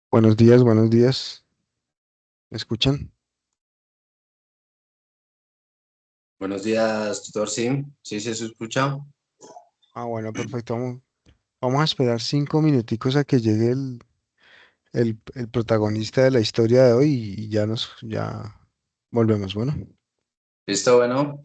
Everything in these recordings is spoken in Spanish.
Buenos días, buenos días. ¿Me escuchan? Buenos días, tutor Sim. Sí, sí, se escucha. Ah, bueno, perfecto. Vamos a esperar 5 minuticos a que llegue el protagonista de la historia de hoy y ya volvemos. Bueno, ¿Listo? Bueno.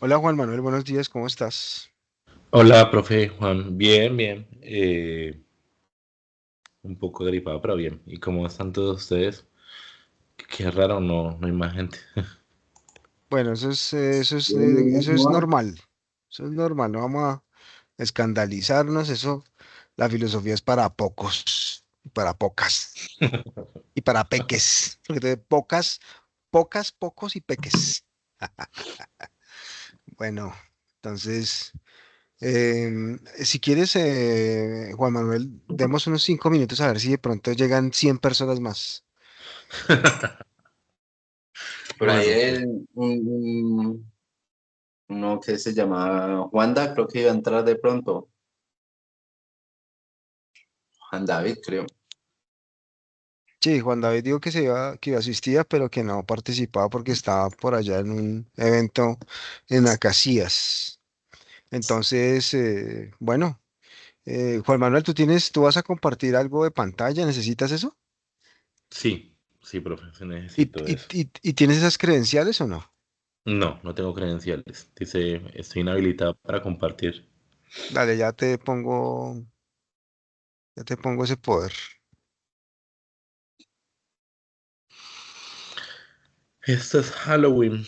hola Juan Manuel, buenos días, ¿cómo estás? Hola, profe Juan. Bien, bien. Un poco gripado, pero bien. ¿Y cómo están todos ustedes? Qué raro, no hay más gente. Bueno, Bien, bien, bien, eso ¿cómo es va? normal. Eso es normal, no vamos a escandalizarnos. Eso, la filosofía es para pocos, y para pocas y para peques. Porque de pocas, pocas, pocos y peques. Bueno, entonces. Si quieres, Juan Manuel, demos unos 5 minutos a ver si de pronto llegan 100 personas más. Por ahí Bueno, pues, uno que se llama Juanda, creo que iba a entrar de pronto. Juan David, creo. sí, Juan David dijo que asistía, pero que no participaba porque estaba por allá en un evento en Acacías. Entonces, bueno, Juan Manuel, tú vas a compartir algo de pantalla, ¿necesitas eso? Sí, sí, profe, sí ¿Y, necesito y, eso. y tienes esas credenciales o no? No tengo credenciales. Dice, estoy inhabilitado para compartir. Dale, ya te pongo ese poder. Esto es Halloween.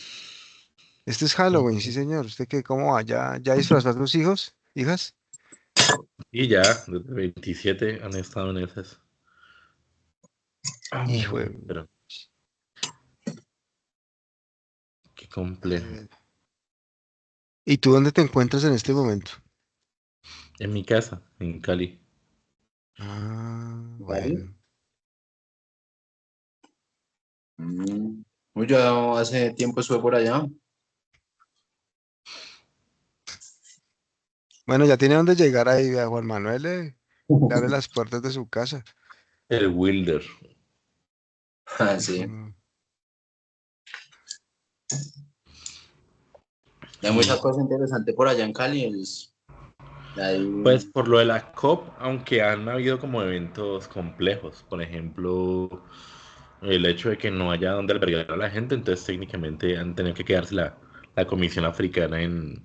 Este es Halloween, sí señor. ¿Usted qué, cómo va? ¿Ya disfrazó a sus hijos? ¿Hijas? Y ya, desde el 27 han estado en esas. Hijo Ay, de... pero qué complejo. eh, ¿Y tú dónde te encuentras en este momento? En mi casa, en Cali. Ah, ¿Vale? bueno. Mm. Uy, yo hace tiempo estuve por allá. Bueno, ya tiene dónde llegar ahí, a Juan Manuel le abre las puertas de su casa. El Wilder. Ah, sí. Ujú. Hay muchas cosas interesantes por allá en Cali. Pues Hay, por lo de la COP, aunque han habido como eventos complejos, por ejemplo, el hecho de que no haya donde albergar a la gente, entonces técnicamente han tenido que quedarse la Comisión Africana en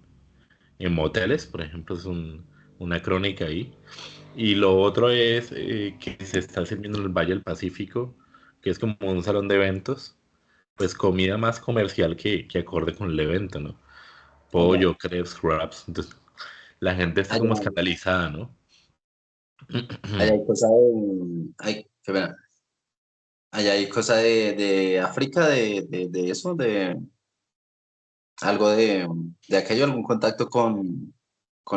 moteles, por ejemplo, es una crónica ahí. Y lo otro es que se está sirviendo en el Valle del Pacífico, que es como un salón de eventos, pues comida más comercial que acorde con el evento, ¿no? allá, Pollo, crepes, wraps, entonces la gente está como allá, escandalizada, ¿no? allá hay cosas de... qué pena. Allá hay cosas de África, de eso, de algo de aquello, algún contacto con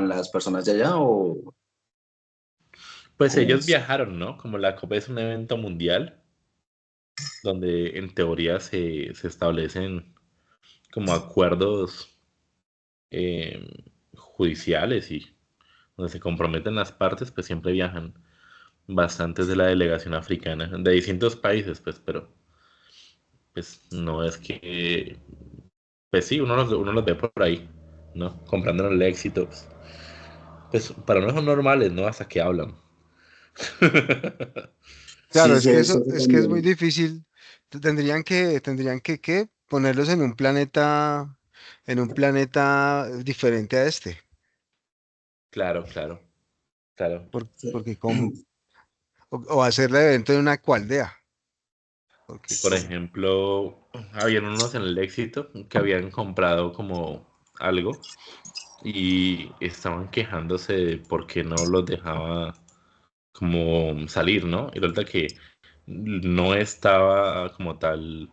las personas de allá o Pues cómo ellos es. viajaron, ¿no? Como la COP es un evento mundial, donde en teoría se establecen como acuerdos eh, judiciales y donde se comprometen las partes, pues siempre viajan bastantes de la delegación africana, de distintos países, pues, pues no es que, pues sí, uno los ve por ahí, ¿no? Comprando en el éxito, pues para uno son normales, ¿no? Hasta que hablan. Claro, Sí, es sí, he que visto eso, eso es que es muy también. difícil. Tendrían que, ¿qué? Ponerlos en un planeta diferente a este. Claro, claro, claro. Porque cómo, o hacer el evento en una aldea. Porque Por cómo. ejemplo, habían unos en el éxito que habían comprado como algo y estaban quejándose de por qué no los dejaba como salir, ¿no? Y resulta que no estaba como tal,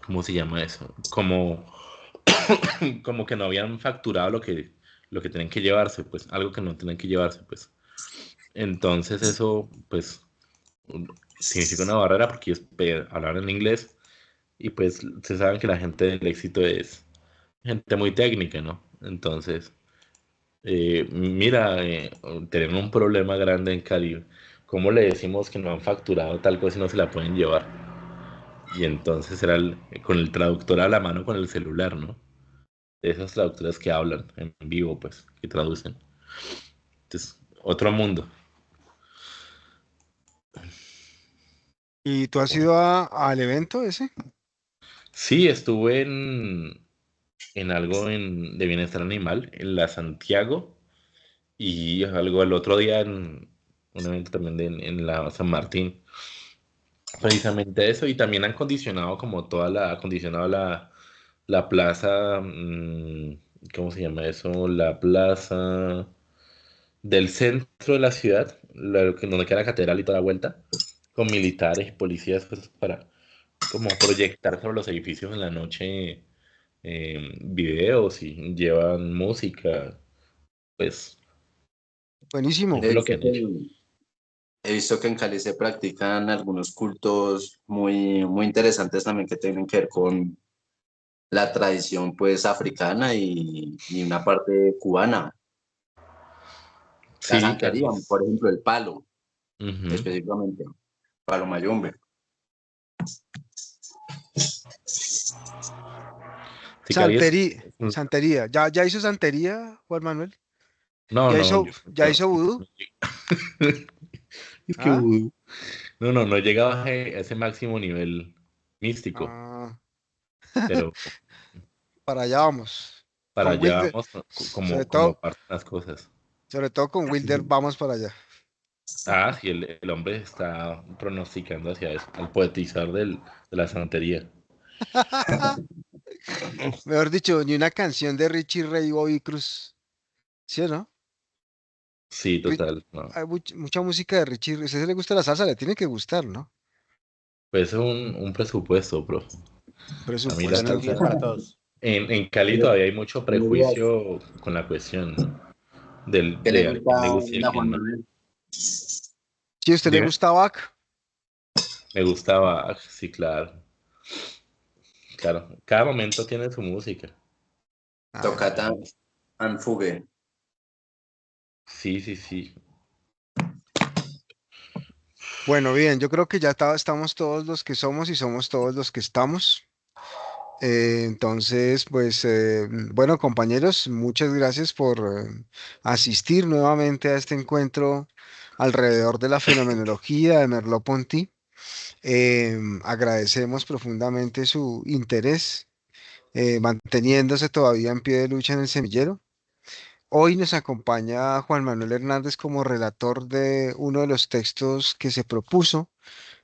¿cómo se llama eso? Como que no habían facturado lo que tenían que llevarse, pues, algo que no tenían que llevarse, pues. Entonces eso, pues, significa una barrera porque ellos hablan en inglés y pues se saben que la gente del éxito es gente muy técnica, ¿no? Entonces, mira, tienen un problema grande en Cali. ¿Cómo le decimos que no han facturado tal cosa y no se la pueden llevar? Y entonces era con el traductor a la mano con el celular, ¿no? De esos traductores que hablan en vivo, pues, que traducen. Entonces, otro mundo. ¿Y tú has ido al evento ese? Sí, estuve en algo de bienestar animal, en la Santiago, y algo el otro día en un evento también en la San Martín. Precisamente eso, y también han condicionado como acondicionado la plaza, ¿cómo se llama eso? La plaza del centro de la ciudad, donde queda la catedral y toda la vuelta, con militares y policías pues, para como proyectar sobre los edificios en la noche videos y llevan música, pues Buenísimo. eso He es lo que visto han que, hecho. he visto que en Cali se practican algunos cultos muy, muy interesantes también que tienen que ver con la tradición pues africana y una parte cubana. La Sí, santería, Cali. por ejemplo, el palo, Ujú. específicamente, palo mayombe. Sí, Cali es... Santería. ¿Ya hizo santería, Juan Manuel? No, ¿Ya no, hizo, ya hizo vudú? es que ¿Ah? vudú. No, no, no llegaba a ese máximo nivel místico, Ah, pero para allá vamos. para Con allá Wilder, vamos sobre como todo, parte de las cosas. sobre todo con Wilder, vamos para allá. Ah, sí, el hombre está pronosticando hacia eso, al poetizar de la santería. Mejor dicho, ni una canción de Richie Ray y Bobby Cruz. ¿Sí o no? Sí, Ri- total, no. Hay mucha música de Richie. Si a usted le gusta la salsa, le tiene que gustar, ¿no? Pues es un presupuesto, bro. A mí la Presupuesto. Melodías para salsa... todos. En Cali Pero, todavía hay mucho Elías, prejuicio con la cuestión, ¿no? ¿qué le De a gusta quién le gusta y a a Juan quién no. Manuel? Si a usted le Dime. gusta Bach, Me gustaba, sí, claro. Claro, cada momento tiene su música. ah, Tocata and Fugue. Sí, sí, sí. bueno, bien, yo creo que estamos todos los que somos y somos todos los que estamos. Entonces, pues, bueno, compañeros, muchas gracias por asistir nuevamente a este encuentro alrededor de la fenomenología de Merleau-Ponty. Agradecemos profundamente su interés, manteniéndose todavía en pie de lucha en el semillero. Hoy nos acompaña Juan Manuel Hernández como relator de uno de los textos que se propuso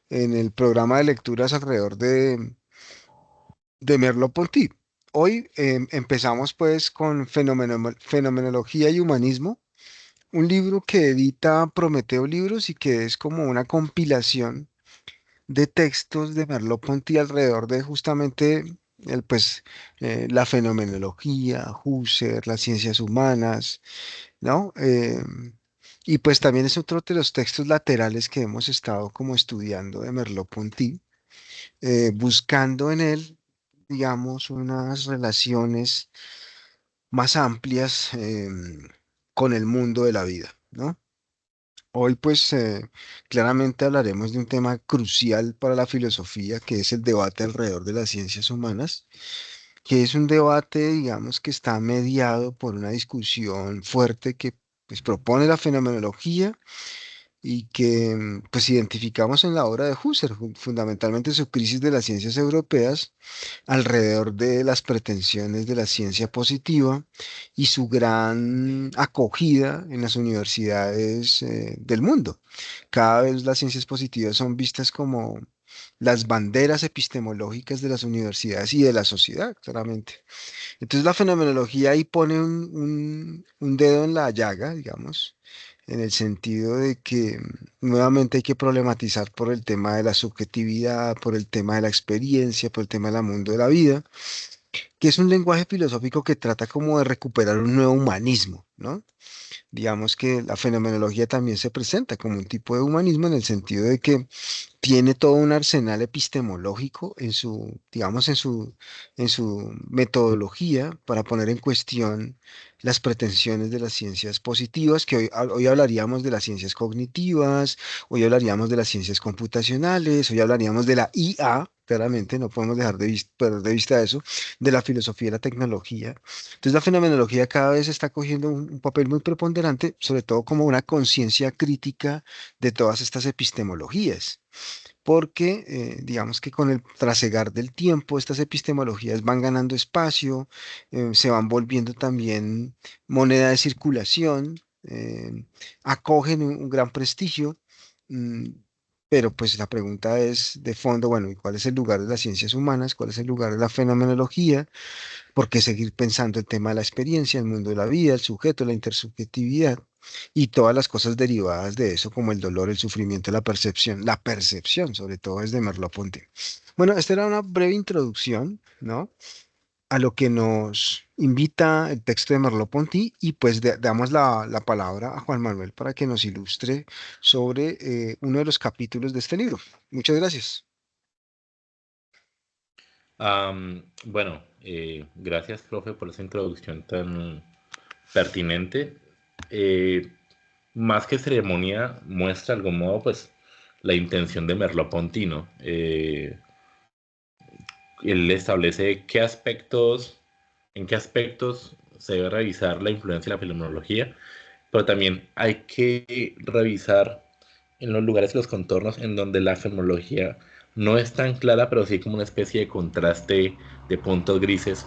en el programa de lecturas alrededor de Merleau-Ponty. Hoy empezamos pues con Fenomenología y Humanismo, un libro que edita Prometeo Libros y que es como una compilación de textos de Merleau-Ponty alrededor de justamente la fenomenología, Husserl, las ciencias humanas, ¿no? Y pues también es otro de los textos laterales que hemos estado como estudiando de Merleau-Ponty, buscando en él, digamos, unas relaciones más amplias con el mundo de la vida, ¿no? Hoy pues claramente hablaremos de un tema crucial para la filosofía, que es el debate alrededor de las ciencias humanas, que es un debate, digamos, que está mediado por una discusión fuerte que pues propone la fenomenología y que pues identificamos en la obra de Husserl, fundamentalmente su crisis de las ciencias europeas alrededor de las pretensiones de la ciencia positiva y su gran acogida en las universidades del mundo. Cada vez las ciencias positivas son vistas como las banderas epistemológicas de las universidades y de la sociedad, claramente. Entonces la fenomenología ahí pone un dedo en la llaga, digamos, en el sentido de que nuevamente hay que problematizar por el tema de la subjetividad, por el tema de la experiencia, por el tema del mundo de la vida, que es un lenguaje filosófico que trata como de recuperar un nuevo humanismo, ¿no? Digamos que la fenomenología también se presenta como un tipo de humanismo en el sentido de que tiene todo un arsenal epistemológico en su, digamos, en su metodología para poner en cuestión las pretensiones de las ciencias positivas, que hoy hablaríamos de las ciencias cognitivas, hoy hablaríamos de las ciencias computacionales, hoy hablaríamos de la IA. Claramente, no podemos dejar perder de vista eso, de la filosofía y la tecnología. Entonces, la fenomenología cada vez está cogiendo un papel muy preponderante, sobre todo como una conciencia crítica de todas estas epistemologías porque digamos que con el trasegar del tiempo estas epistemologías van ganando espacio, se van volviendo también moneda de circulación, acogen un gran prestigio, mm, pero pues la pregunta es de fondo, bueno, ¿y cuál es el lugar de las ciencias humanas? ¿Cuál es el lugar de la fenomenología? ¿Por qué seguir pensando el tema de la experiencia, el mundo de la vida, el sujeto, la intersubjetividad y todas las cosas derivadas de eso, como el dolor, el sufrimiento, la percepción, sobre todo desde Merleau-Ponty? Bueno, esta era una breve introducción, ¿no? A lo que nos invita el texto de Merleau-Ponty y pues damos la palabra a Juan Manuel para que nos ilustre sobre uno de los capítulos de este libro. Muchas gracias. Bueno, gracias, profe, por esa introducción tan pertinente. Eh, Más que ceremonia, muestra de algún modo, pues, la intención de Merleau-Ponty, ¿no? Él establece en qué aspectos se debe revisar la influencia de la fenomenología, pero también hay que revisar en los lugares y los contornos en donde la fenomenología no es tan clara, pero sí como una especie de contraste de puntos grises,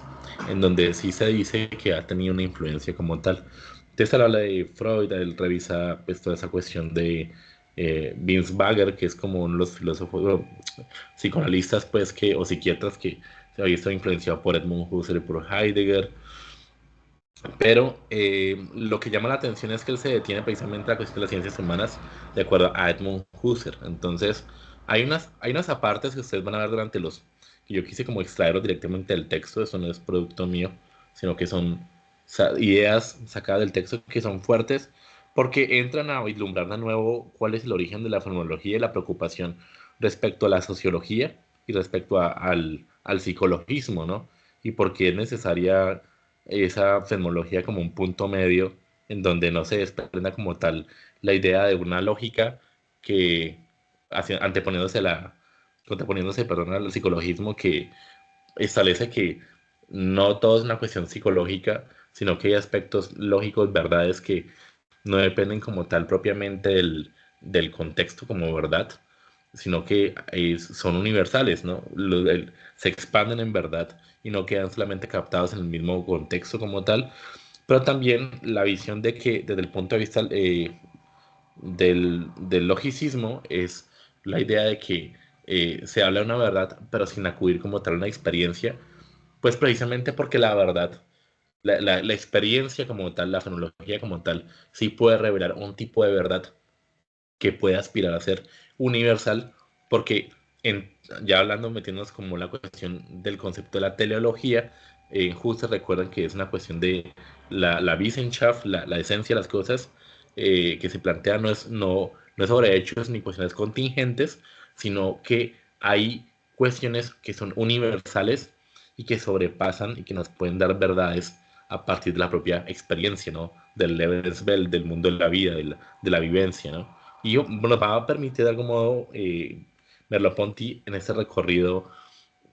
en donde sí se dice que ha tenido una influencia como tal. Entonces él habla de Freud, él revisa pues, toda esa cuestión de Vince Bagger, que es como uno de los filósofos, bueno, psicoanalistas pues, o psiquiatras que se había visto influenciado por Edmund Husserl y por Heidegger. Pero lo que llama la atención es que él se detiene precisamente a la cuestión de las ciencias humanas de acuerdo a Edmund Husserl. Entonces, hay unas apartes que ustedes van a ver durante los que yo quise como extraerlos directamente del texto, eso no es producto mío, sino que son ideas sacadas del texto que son fuertes porque entran a vislumbrar de nuevo cuál es el origen de la fenomenología y la preocupación respecto a la sociología y respecto al psicologismo, ¿no? Y por qué es necesaria esa fenomenología como un punto medio en donde no se desprenda como tal la idea de una lógica que anteponiéndose perdón, al psicologismo que establece que no todo es una cuestión psicológica, sino que hay aspectos lógicos, verdades que no dependen como tal propiamente del contexto como verdad, sino que son universales, ¿no? Se expanden en verdad y no quedan solamente captados en el mismo contexto como tal, pero también la visión de que desde el punto de vista del logicismo es la idea de que se habla de una verdad, pero sin acudir como tal a una experiencia, pues precisamente porque la verdad, la experiencia como tal, la fenología como tal, sí puede revelar un tipo de verdad que puede aspirar a ser universal, porque en, ya hablando, metiéndonos como la cuestión del concepto de la teleología, justo recuerdan que es una cuestión de la Wissenschaft, la esencia de las cosas, que se plantea no es sobre hechos ni cuestiones contingentes, sino que hay cuestiones que son universales y que sobrepasan y que nos pueden dar verdades a partir de la propia experiencia, ¿no? Del Lebenswelt, del mundo de la vida, de la vivencia, ¿no? y nos va a permitir de algún modo Merleau-Ponty en este recorrido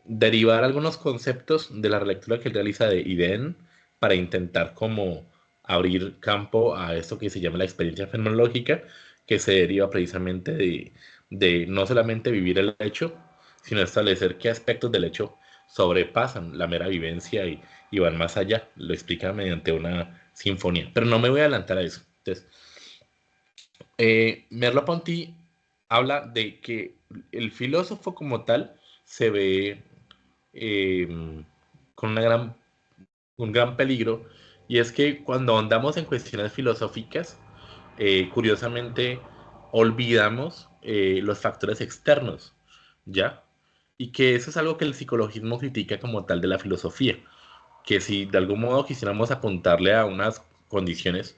derivar algunos conceptos de la relectura que él realiza de Iden para intentar como abrir campo a esto que se llama la experiencia fenomenológica, que se deriva precisamente de no solamente vivir el hecho, sino establecer qué aspectos del hecho sobrepasan la mera vivencia y van más allá. Lo explica mediante una sinfonía. Pero no me voy a adelantar a eso. Entonces, Merleau-Ponty habla de que el filósofo como tal se ve con un gran peligro, y es que cuando andamos en cuestiones filosóficas, curiosamente olvidamos los factores externos, ¿ya? Y que eso es algo que el psicologismo critica como tal de la filosofía, que si de algún modo quisiéramos apuntarle a unas condiciones,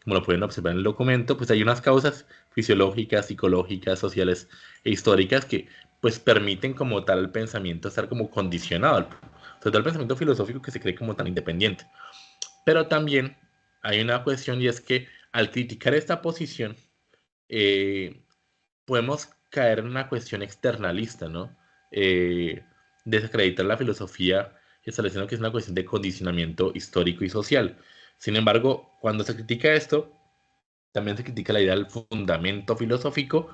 como lo pueden observar en el documento, pues hay unas causas fisiológicas, psicológicas, sociales e históricas que pues permiten como tal el pensamiento estar como condicionado, sobre todo el pensamiento filosófico que se cree como tan independiente. Pero también hay una cuestión, y es que al criticar esta posición, eh, podemos caer en una cuestión externalista, ¿no? Desacreditar la filosofía estableciendo que es una cuestión de condicionamiento histórico y social. Sin embargo, cuando se critica esto, también se critica la idea del fundamento filosófico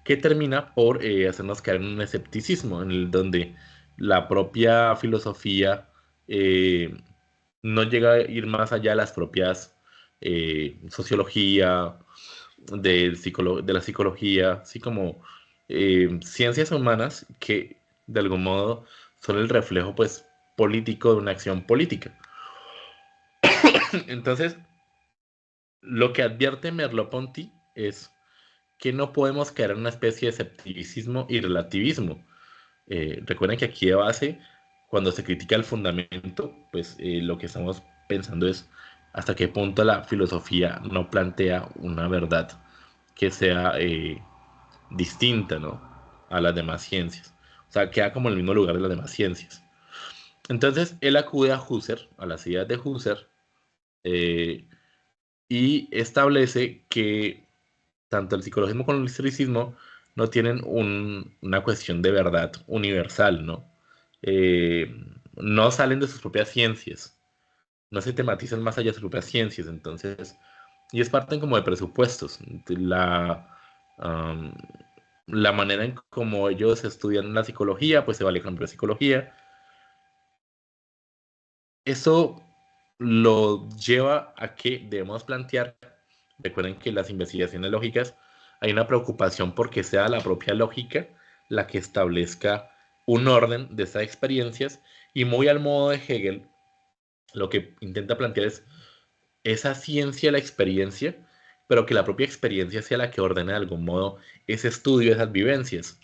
que termina por hacernos caer en un escepticismo, en el donde la propia filosofía eh, no llega a ir más allá de las propias sociología, de la psicología, así como ciencias humanas que de algún modo son el reflejo pues político de una acción política. Entonces, lo que advierte Merleau-Ponty es que no podemos caer en una especie de escepticismo y relativismo. Recuerden que aquí de base, cuando se critica el fundamento, pues lo que estamos pensando es hasta qué punto la filosofía no plantea una verdad que sea distinta, ¿no? A las demás ciencias. O sea, queda como en el mismo lugar de las demás ciencias. Entonces, él acude a Husserl, a las ideas de Husserl, eh, y establece que tanto el psicologismo como el historicismo no tienen una cuestión de verdad universal, ¿no? Eh, no salen de sus propias ciencias, no se tematizan más allá de sus propias ciencias, entonces, y es parte como de presupuestos. Um, la manera en cómo ellos estudian la psicología, pues se vale con la psicología. Eso lo lleva a que debemos plantear, recuerden que las investigaciones lógicas hay una preocupación porque sea la propia lógica la que establezca un orden de estas experiencias, y muy al modo de Hegel, lo que intenta plantear es esa ciencia, la experiencia, pero que la propia experiencia sea la que ordene de algún modo ese estudio, esas vivencias,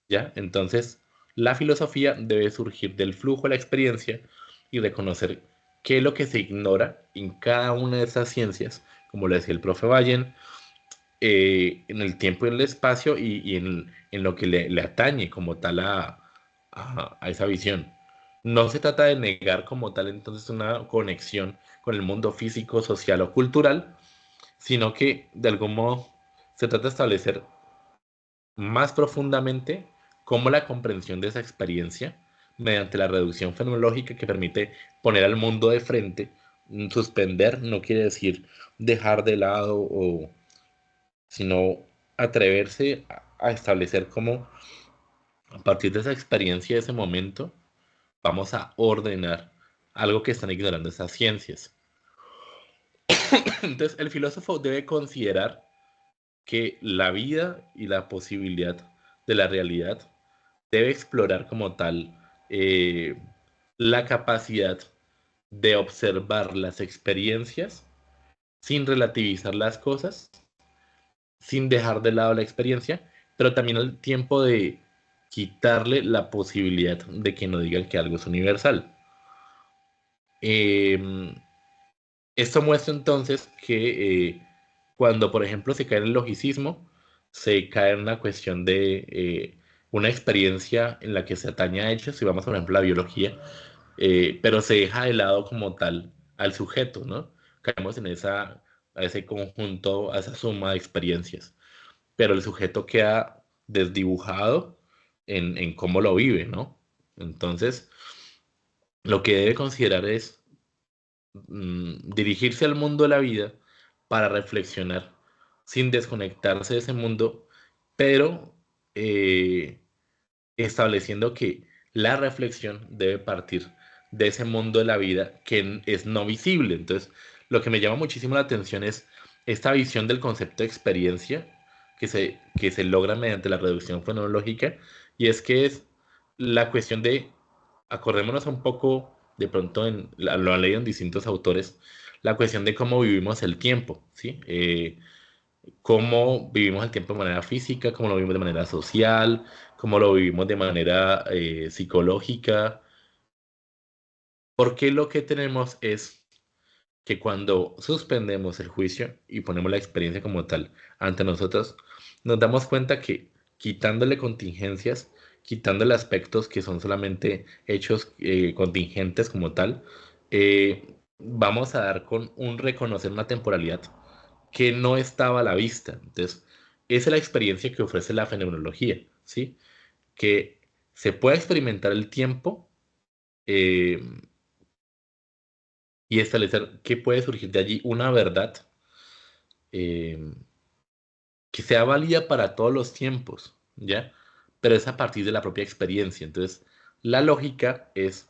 ¿ya? Entonces, la filosofía debe surgir del flujo de la experiencia y reconocer qué es lo que se ignora en cada una de esas ciencias, como lo decía el profe Vallen, en el tiempo y en el espacio y en lo que le atañe como tal a esa visión. No se trata de negar como tal entonces una conexión con el mundo físico, social o cultural, sino que de algún modo se trata de establecer más profundamente cómo la comprensión de esa experiencia, mediante la reducción fenomenológica que permite poner al mundo de frente, suspender no quiere decir dejar de lado, sino atreverse a establecer cómo a partir de esa experiencia, de ese momento, vamos a ordenar algo que están ignorando esas ciencias. Entonces, el filósofo debe considerar que la vida y la posibilidad de la realidad debe explorar como tal eh, la capacidad de observar las experiencias sin relativizar las cosas, sin dejar de lado la experiencia, pero también al tiempo de quitarle la posibilidad de que no digan que algo es universal. Eh, Esto muestra entonces que cuando, por ejemplo, se cae en el logicismo, se cae en una cuestión de una experiencia en la que se atañe a hechos, si vamos, por ejemplo, a la biología, pero se deja de lado como tal al sujeto, ¿no? Caemos en a ese conjunto, a esa suma de experiencias. pero el sujeto queda desdibujado en cómo lo vive, ¿no? Entonces, lo que debe considerar es dirigirse al mundo de la vida para reflexionar sin desconectarse de ese mundo, pero eh, estableciendo que la reflexión debe partir de ese mundo de la vida que es no visible. Entonces, lo que me llama muchísimo la atención es esta visión del concepto de experiencia que se logra mediante la reducción fenomenológica, y es que es la cuestión de, acordémonos un poco, de pronto lo han leído en distintos autores, la cuestión de cómo vivimos el tiempo, ¿sí? Cómo vivimos el tiempo de manera física, cómo lo vivimos de manera social, cómo lo vivimos de manera psicológica, porque lo que tenemos es que cuando suspendemos el juicio y ponemos la experiencia como tal ante nosotros, nos damos cuenta que quitándole contingencias, quitándole aspectos que son solamente hechos contingentes como tal, vamos a dar con un reconocer una temporalidad que no estaba a la vista. Entonces, esa es la experiencia que ofrece la fenomenología, ¿sí? Que se puede experimentar el tiempo eh, y establecer que puede surgir de allí una verdad eh, que sea válida para todos los tiempos, ¿ya? Pero es a partir de la propia experiencia. Entonces, la lógica es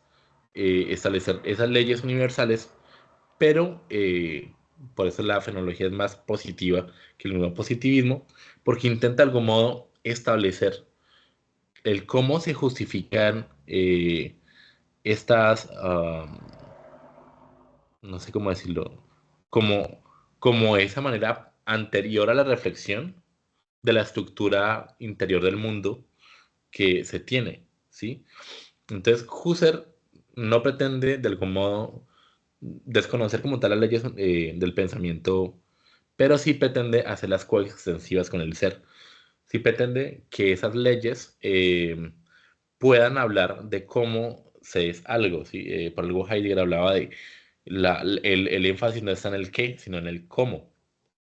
establecer esas leyes universales, pero por eso la fenomenología es más positiva que el mismo positivismo, porque intenta de algún modo establecer el cómo se justifican estas, no sé cómo decirlo, como, como esa manera anterior a la reflexión de la estructura interior del mundo que se tiene, ¿sí? Entonces, Husserl no pretende de algún modo desconocer como tal las leyes del pensamiento, pero sí pretende hacerlas coextensivas con el ser. Sí pretende que esas leyes puedan hablar de cómo se es algo, ¿sí? Por algo Heidegger hablaba de el énfasis no está en el qué, sino en el cómo.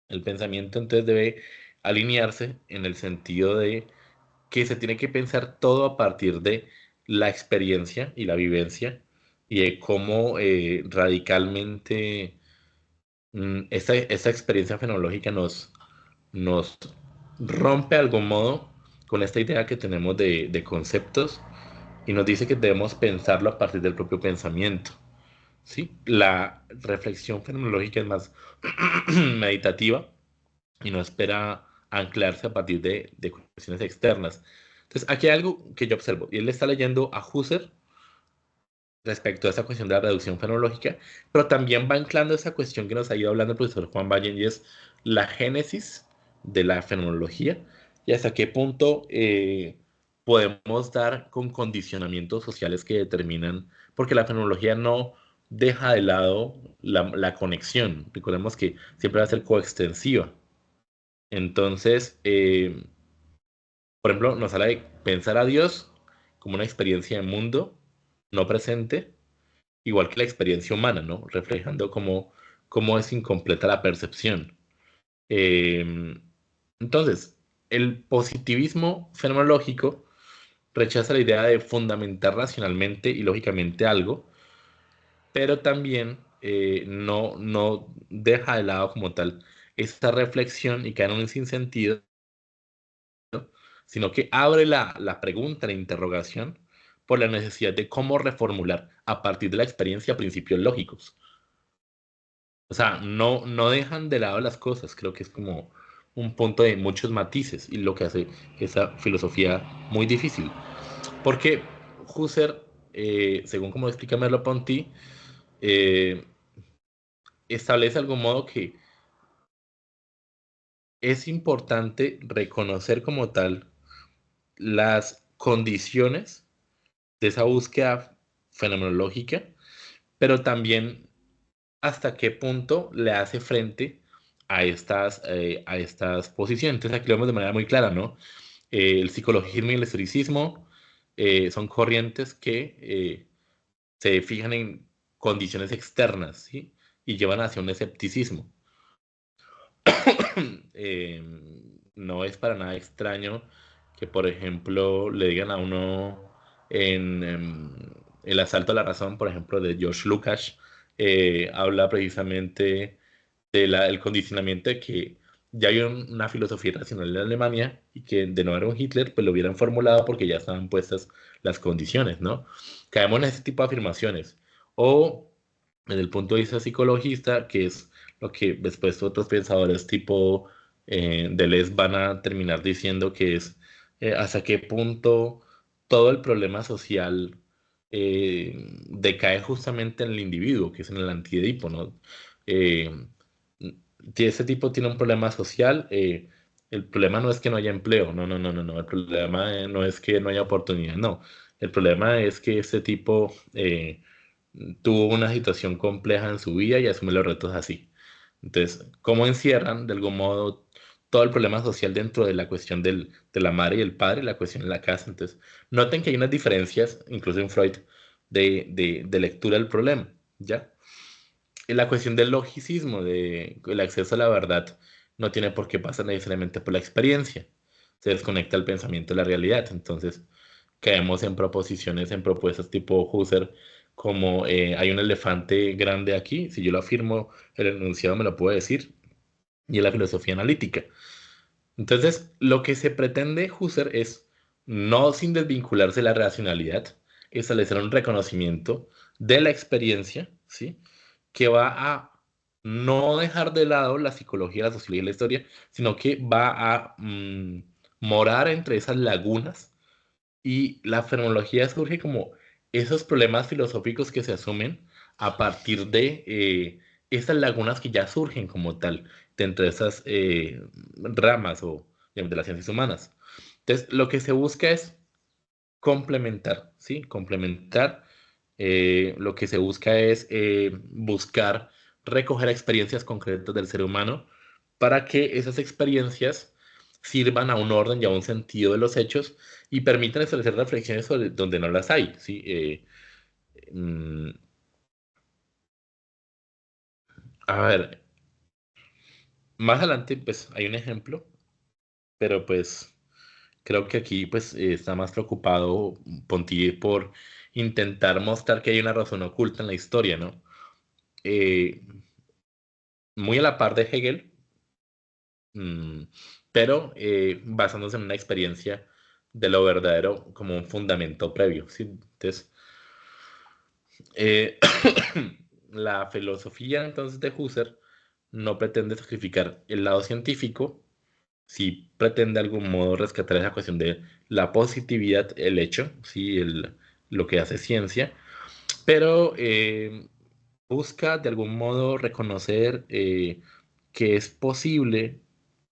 El pensamiento entonces debe alinearse en el sentido de que se tiene que pensar todo a partir de la experiencia y la vivencia y de cómo radicalmente esta experiencia fenomenológica nos rompe de algún modo con esta idea que tenemos de conceptos y nos dice que debemos pensarlo a partir del propio pensamiento. ¿Sí? La reflexión fenomenológica es más meditativa y no espera anclarse a partir de cuestiones externas. Entonces, aquí hay algo que yo observo, y él está leyendo a Husserl respecto a esa cuestión de la reducción fenomenológica, pero también va anclando esa cuestión que nos ha ido hablando el profesor Juan Valle, y es la génesis de la fenomenología y hasta qué punto podemos dar con condicionamientos sociales que determinan, porque la fenomenología no deja de lado la conexión. Recordemos que siempre va a ser coextensiva. Entonces, por ejemplo, nos habla de pensar a Dios como una experiencia de mundo no presente, igual que la experiencia humana, ¿no? Reflejando cómo es incompleta la percepción. Eh, entonces, el positivismo fenomenológico rechaza la idea de fundamentar racionalmente y lógicamente algo, pero también no deja de lado como tal esta reflexión y cae en un sinsentido, sino que abre la pregunta, la interrogación, por la necesidad de cómo reformular a partir de la experiencia principios lógicos. O sea, no dejan de lado las cosas, creo que es como un punto de muchos matices y lo que hace esa filosofía muy difícil. Porque Husserl, según como explica Merleau-Ponty, eh, establece de algún modo que es importante reconocer como tal las condiciones de esa búsqueda fenomenológica, pero también hasta qué punto le hace frente a estas posiciones. Entonces aquí lo vemos de manera muy clara, ¿no? El psicologismo y el historicismo son corrientes que se fijan en condiciones externas, ¿sí? Y llevan hacia un escepticismo. Eh, no es para nada extraño que, por ejemplo, le digan a uno en El asalto a la razón, por ejemplo, de George Lucas, habla precisamente del condicionamiento de que ya hay una filosofía racional en Alemania y que de no haber un Hitler, pues lo hubieran formulado porque ya estaban puestas las condiciones, ¿no? Caemos en ese tipo de afirmaciones. O desde el punto de vista psicologista, que es lo que después otros pensadores tipo Deleuze van a terminar diciendo que es hasta qué punto todo el problema social decae justamente en el individuo, que es en el antiedipo, ¿no? Eh, si ese tipo tiene un problema social, el problema no es que no haya empleo, no, no, no, no, no, el problema no es que no haya oportunidad, no, el problema es que ese tipo tuvo una situación compleja en su vida y asume los retos así. Entonces, ¿cómo encierran de algún modo todo el problema social dentro de la cuestión de la madre y el padre, la cuestión en la casa? Entonces, noten que hay unas diferencias, incluso en Freud, de lectura del problema, ¿ya? La cuestión del logicismo, el acceso a la verdad, no tiene por qué pasar necesariamente por la experiencia. Se desconecta el pensamiento de la realidad. Entonces, caemos en proposiciones, en propuestas tipo Husserl, como hay un elefante grande aquí, si yo lo afirmo, el enunciado me lo puede decir, y es la filosofía analítica. Entonces, lo que se pretende Husserl es, no sin desvincularse de la racionalidad, establecer un reconocimiento de la experiencia, ¿sí? Que va a no dejar de lado la psicología, la sociología y la historia, sino que va a morar entre esas lagunas y la fenomenología surge como esos problemas filosóficos que se asumen a partir de esas lagunas que ya surgen como tal, dentro de esas ramas o digamos, de las ciencias humanas. Entonces, lo que se busca es complementar, ¿sí? Complementar. Lo que se busca es buscar recoger experiencias concretas del ser humano para que esas experiencias sirvan a un orden y a un sentido de los hechos y permitan establecer reflexiones sobre donde no las hay, ¿sí? Mm, a ver, más adelante pues hay un ejemplo, pero pues creo que aquí pues está más preocupado Ponti por intentar mostrar que hay una razón oculta en la historia, ¿no? Eh, muy a la par de Hegel, mm, pero basándose en una experiencia de lo verdadero como un fundamento previo, ¿sí? Entonces, eh, la filosofía entonces de Husserl no pretende sacrificar el lado científico, sí pretende de algún modo rescatar esa cuestión de la positividad, el hecho, ¿sí? Lo que hace ciencia, pero busca de algún modo reconocer que es posible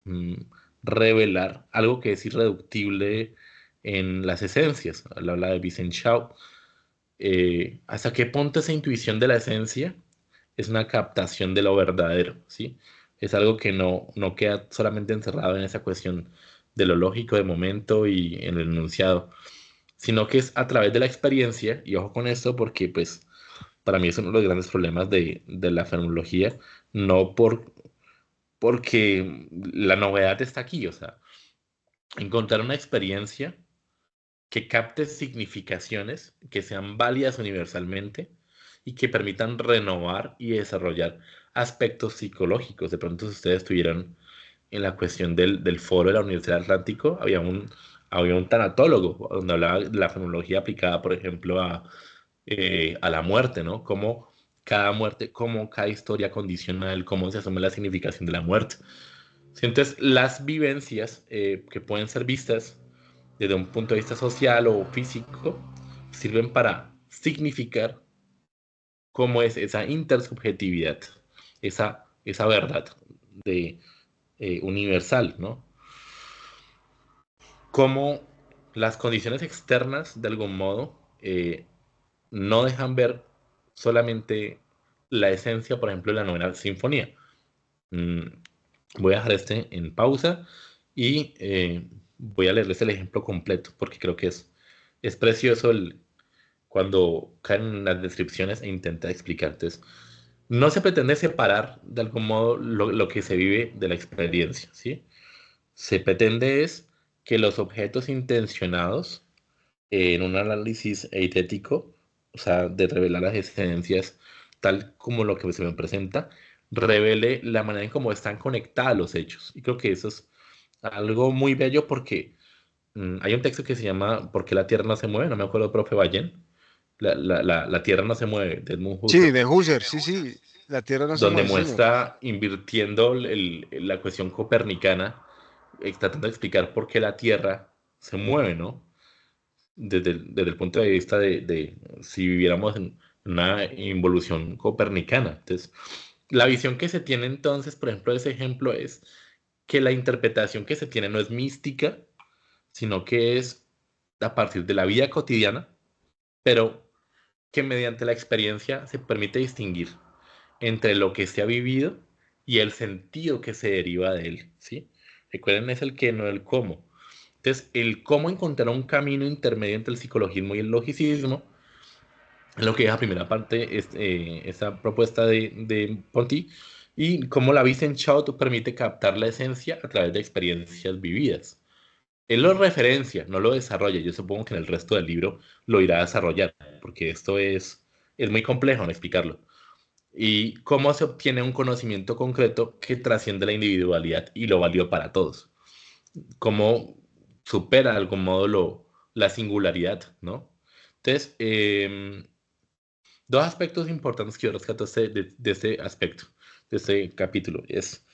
mm, revelar algo que es irreductible en las esencias. Él habla de Vicent Shaw. ¿Hasta qué punto esa intuición de la esencia es una captación de lo verdadero? ¿Sí? Es algo que no queda solamente encerrado en esa cuestión de lo lógico de momento y en el enunciado, sino que es a través de la experiencia, y ojo con esto porque pues para mí es uno de los grandes problemas de la fenomenología, no porque la novedad está aquí, o sea, encontrar una experiencia que capte significaciones que sean válidas universalmente y que permitan renovar y desarrollar aspectos psicológicos. De pronto, si ustedes estuvieran en la cuestión del foro de la Universidad del Atlántico, había un tanatólogo donde hablaba de la fenomenología aplicada, por ejemplo, a la muerte, ¿no? Cómo cada muerte, cómo cada historia condiciona el cómo se asume la significación de la muerte. Sí, entonces, las vivencias que pueden ser vistas desde un punto de vista social o físico sirven para significar cómo es esa intersubjetividad, esa verdad de, universal, ¿no? Cómo las condiciones externas, de algún modo, no dejan ver solamente la esencia, por ejemplo, de la novena sinfonía. Mm, Voy a dejar este en pausa y voy a leerles el ejemplo completo porque creo que es precioso cuando caen en las descripciones e intenta explicar. Entonces, no se pretende separar de algún modo lo que se vive de la experiencia, ¿sí? Se pretende es que los objetos intencionados en un análisis eitético, o sea, de revelar las esencias tal como lo que se me presenta, revele la manera en cómo están conectados los hechos. Y creo que eso es algo muy bello porque hay un texto que se llama ¿Por qué la Tierra no se mueve? No me acuerdo, profe Ballén. La Tierra no se mueve, de Edmund Sí, Husserl, de Husserl, sí, sí. La Tierra no se donde mueve, sí, señor. muestra invirtiendo la cuestión copernicana, tratando de explicar por qué la Tierra se mueve, ¿no? Desde el punto de vista de si viviéramos en una involución copernicana. Entonces, la visión que se tiene entonces, por ejemplo, de ese ejemplo es que la interpretación que se tiene no es mística, sino que es a partir de la vida cotidiana, pero que mediante la experiencia se permite distinguir entre lo que se ha vivido y el sentido que se deriva de él, ¿sí? Recuerden, es el qué, no el cómo. Entonces, el cómo encontrar un camino intermedio entre el psicologismo y el logicismo es lo que es la primera parte, esta propuesta de Ponti, y cómo la Wittgenstein permite captar la esencia a través de experiencias vividas. Él lo referencia, no lo desarrolla. Yo supongo que en el resto del libro lo irá a desarrollar, porque esto es muy complejo en explicarlo. Y cómo se obtiene un conocimiento concreto que trasciende la individualidad y lo valió para todos. Cómo supera de algún modo la singularidad, ¿no? Entonces, dos aspectos importantes que yo rescato de este aspecto, de este capítulo, es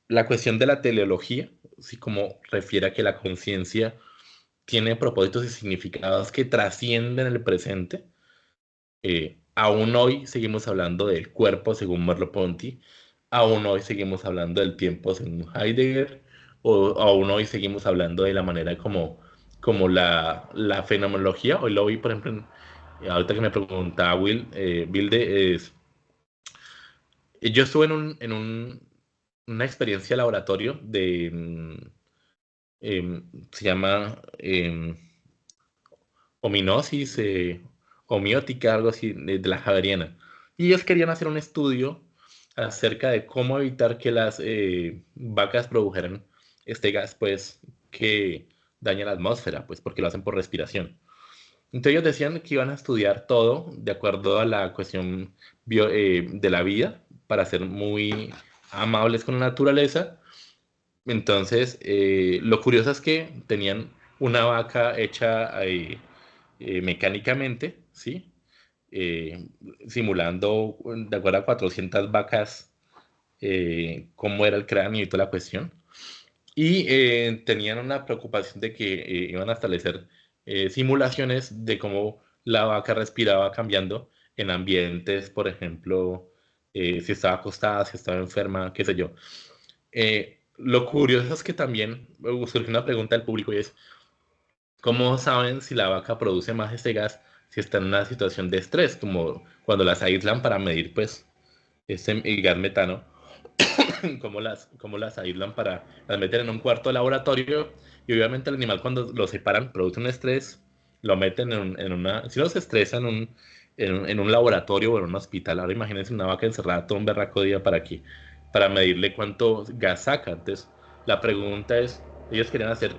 la cuestión de la teleología, así como refiere a que la conciencia tiene propósitos y significados que trascienden el presente. Aún hoy seguimos hablando del cuerpo según Merleau-Ponty, aún hoy seguimos hablando del tiempo según Heidegger, o aún hoy seguimos hablando de la manera como la fenomenología. Hoy lo vi, por ejemplo, ahorita que me preguntaba Wilde, yo estuve una experiencia de laboratorio se llama hominosis, homiótica, algo así, de la Javeriana. Y ellos querían hacer un estudio acerca de cómo evitar que las vacas produjeran este gas, pues, que daña la atmósfera, pues, porque lo hacen por respiración. Entonces ellos decían que iban a estudiar todo de acuerdo a la cuestión de la vida para ser muy amables con la naturaleza. Entonces, lo curioso es que tenían una vaca hecha mecánicamente, ¿sí? Eh, Simulando, de acuerdo a 400 vacas, cómo era el cráneo y toda la cuestión. Y tenían una preocupación de que iban a establecer simulaciones de cómo la vaca respiraba cambiando en ambientes, por ejemplo, si estaba acostada, si estaba enferma, qué sé yo. Lo curioso es que también surgió una pregunta del público y es, ¿cómo saben si la vaca produce más este gas si está en una situación de estrés, como cuando las aíslan para medir, pues, el gas metano? ¿Cómo las aíslan para las meten en un cuarto de laboratorio? Y obviamente el animal cuando lo separan produce un estrés, lo meten si no se estresa en un laboratorio o en un hospital. Ahora imagínense una vaca encerrada todo un berraco día para medirle cuánto gas saca. Entonces, la pregunta es, ellos querían hacer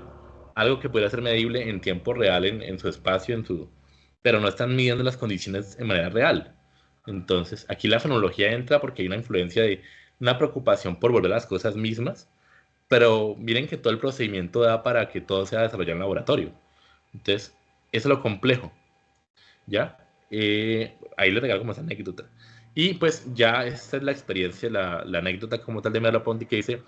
algo que pudiera ser medible en tiempo real, en su espacio, pero no están midiendo las condiciones en manera real. Entonces, aquí la fenología entra porque hay una influencia de una preocupación por volver a las cosas mismas, pero miren que todo el procedimiento da para que todo sea desarrollado en laboratorio. Entonces, eso es lo complejo, ¿ya? Ahí les regalo como esa anécdota. Y pues ya esta es la experiencia, la anécdota como tal de Merleau-Ponty que dice,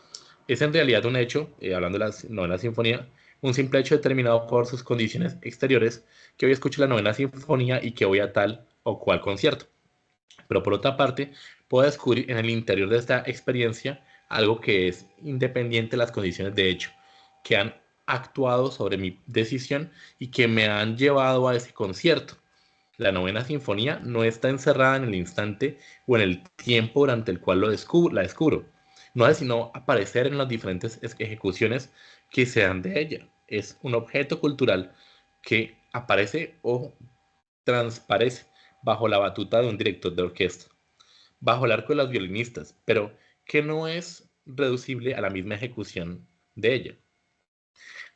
es en realidad un hecho, hablando de la novena sinfonía, un simple hecho determinado por sus condiciones exteriores, que hoy escucho la novena sinfonía y que voy a tal o cual concierto. Pero por otra parte, puedo descubrir en el interior de esta experiencia algo que es independiente de las condiciones de hecho, que han actuado sobre mi decisión y que me han llevado a ese concierto. La novena sinfonía no está encerrada en el instante o en el tiempo durante el cual la descubro. No es sino aparecer en las diferentes ejecuciones que se dan de ella. Es un objeto cultural que aparece o transparece bajo la batuta de un director de orquesta, bajo el arco de las violinistas, pero que no es reducible a la misma ejecución de ella.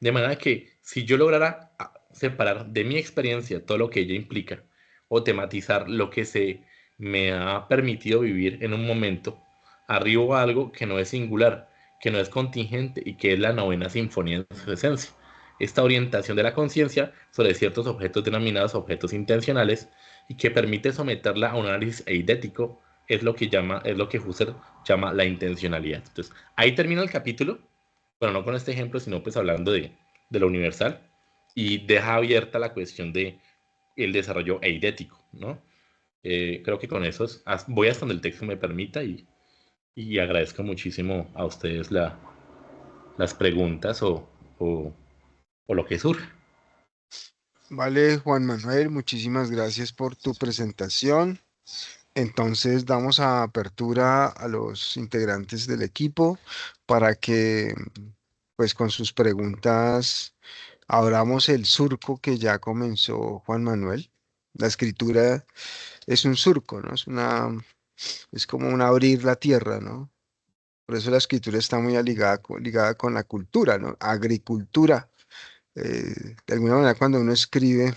De manera que si yo lograra separar de mi experiencia todo lo que ella implica o tematizar lo que se me ha permitido vivir en un momento, arribo a algo que no es singular, que no es contingente y que es la novena sinfonía en su esencia. Esta orientación de la conciencia sobre ciertos objetos denominados objetos intencionales y que permite someterla a un análisis eidético es lo que Husserl llama la intencionalidad. Entonces, ahí termina el capítulo, bueno, no con este ejemplo, sino pues hablando de lo universal y deja abierta la cuestión de el desarrollo eidético, ¿no? Creo que con eso voy hasta donde el texto me permita y agradezco muchísimo a ustedes las preguntas o, o lo que surja. Vale, Juan Manuel, muchísimas gracias por tu presentación. Entonces damos apertura a los integrantes del equipo para que, pues con sus preguntas, abramos el surco que ya comenzó Juan Manuel. La escritura es un surco, ¿no? Es como un abrir la tierra, ¿no? Por eso la escritura está muy ligada con la cultura, ¿no? Agricultura. De alguna manera, cuando uno escribe,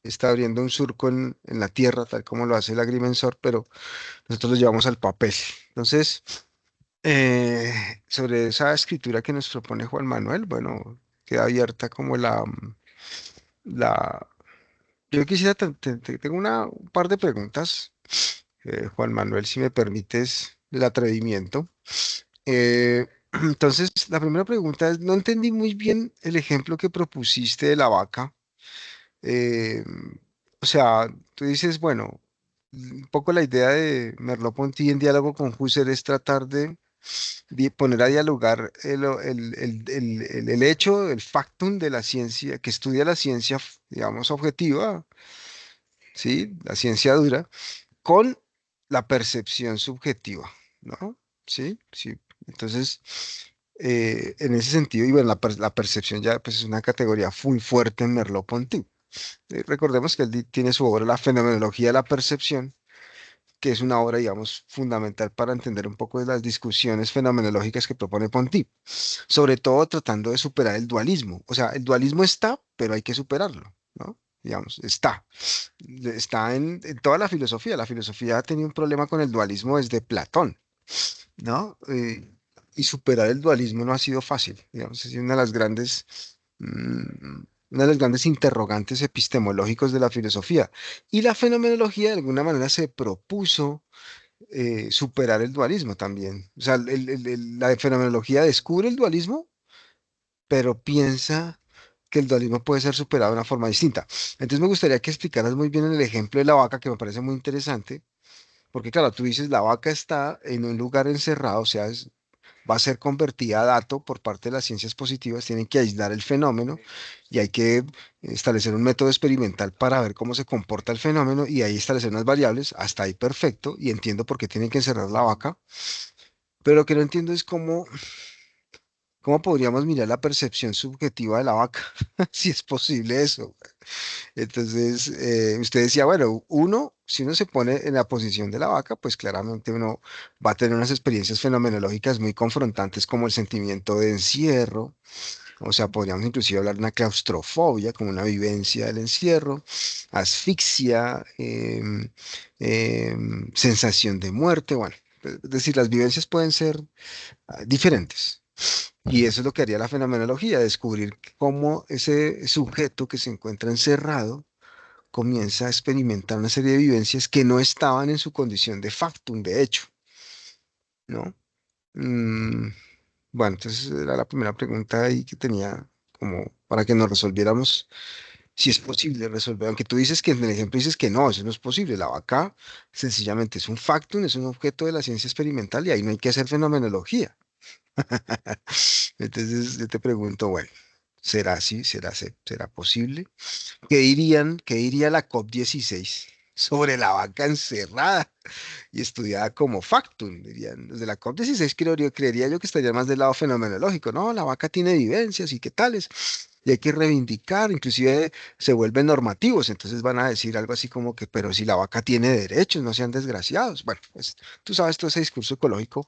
está abriendo un surco en la tierra, tal como lo hace el agrimensor, pero nosotros lo llevamos al papel. Entonces, sobre esa escritura que nos propone Juan Manuel, bueno, queda abierta como la... Yo quisiera, tengo un par de preguntas, Juan Manuel, si me permites el atrevimiento. Entonces, la primera pregunta es, no entendí muy bien el ejemplo que propusiste de la vaca. Eh, o sea, tú dices, bueno, un poco la idea de Merleau-Ponty en diálogo con Husserl es tratar de poner a dialogar el hecho, el factum de la ciencia, que estudia la ciencia, digamos, objetiva, ¿sí? La ciencia dura, con la percepción subjetiva, ¿no? ¿Sí? Sí. Entonces, en ese sentido, y bueno, la percepción ya pues, es una categoría muy fuerte en Merleau-Ponty. Recordemos que él tiene su obra La fenomenología de la percepción, que es una obra, digamos, fundamental para entender un poco de las discusiones fenomenológicas que propone Ponti, sobre todo tratando de superar el dualismo. O sea, el dualismo está, pero hay que superarlo, ¿no? Digamos, está en toda la filosofía. La filosofía ha tenido un problema con el dualismo desde Platón, ¿no? Y superar el dualismo no ha sido fácil, digamos, es una de las grandes interrogantes epistemológicos de la filosofía. Y la fenomenología de alguna manera se propuso superar el dualismo también. O sea, la fenomenología descubre el dualismo, pero piensa que el dualismo puede ser superado de una forma distinta. Entonces me gustaría que explicaras muy bien el ejemplo de la vaca, que me parece muy interesante, porque claro, tú dices, la vaca está en un lugar encerrado, o sea, va a ser convertida a dato por parte de las ciencias positivas, tienen que aislar el fenómeno y hay que establecer un método experimental para ver cómo se comporta el fenómeno y ahí establecer unas variables, hasta ahí perfecto, y entiendo por qué tienen que encerrar la vaca, pero lo que no entiendo es cómo podríamos mirar la percepción subjetiva de la vaca, si es posible eso. Entonces, usted decía, bueno, si uno se pone en la posición de la vaca, pues claramente uno va a tener unas experiencias fenomenológicas muy confrontantes como el sentimiento de encierro, o sea, podríamos inclusive hablar de una claustrofobia, como una vivencia del encierro, asfixia, sensación de muerte, bueno, es decir, las vivencias pueden ser diferentes. Y eso es lo que haría la fenomenología, descubrir cómo ese sujeto que se encuentra encerrado comienza a experimentar una serie de vivencias que no estaban en su condición de factum, de hecho, ¿no? Mm, bueno, entonces era la primera pregunta ahí que tenía como para que nos resolviéramos si es posible resolver, aunque tú dices que en el ejemplo dices que no, eso no es posible, la vaca sencillamente es un factum, es un objeto de la ciencia experimental y ahí no hay que hacer fenomenología. Entonces yo te pregunto, bueno, ¿será así? ¿Será posible? Qué diría la COP16 sobre la vaca encerrada y estudiada como factum? Dirían, desde la COP16 creería yo que estaría más del lado fenomenológico. No, la vaca tiene vivencias y qué tales. Y hay que reivindicar, inclusive se vuelven normativos, entonces van a decir algo así como que, pero si la vaca tiene derechos, no sean desgraciados. Bueno, pues tú sabes todo ese discurso ecológico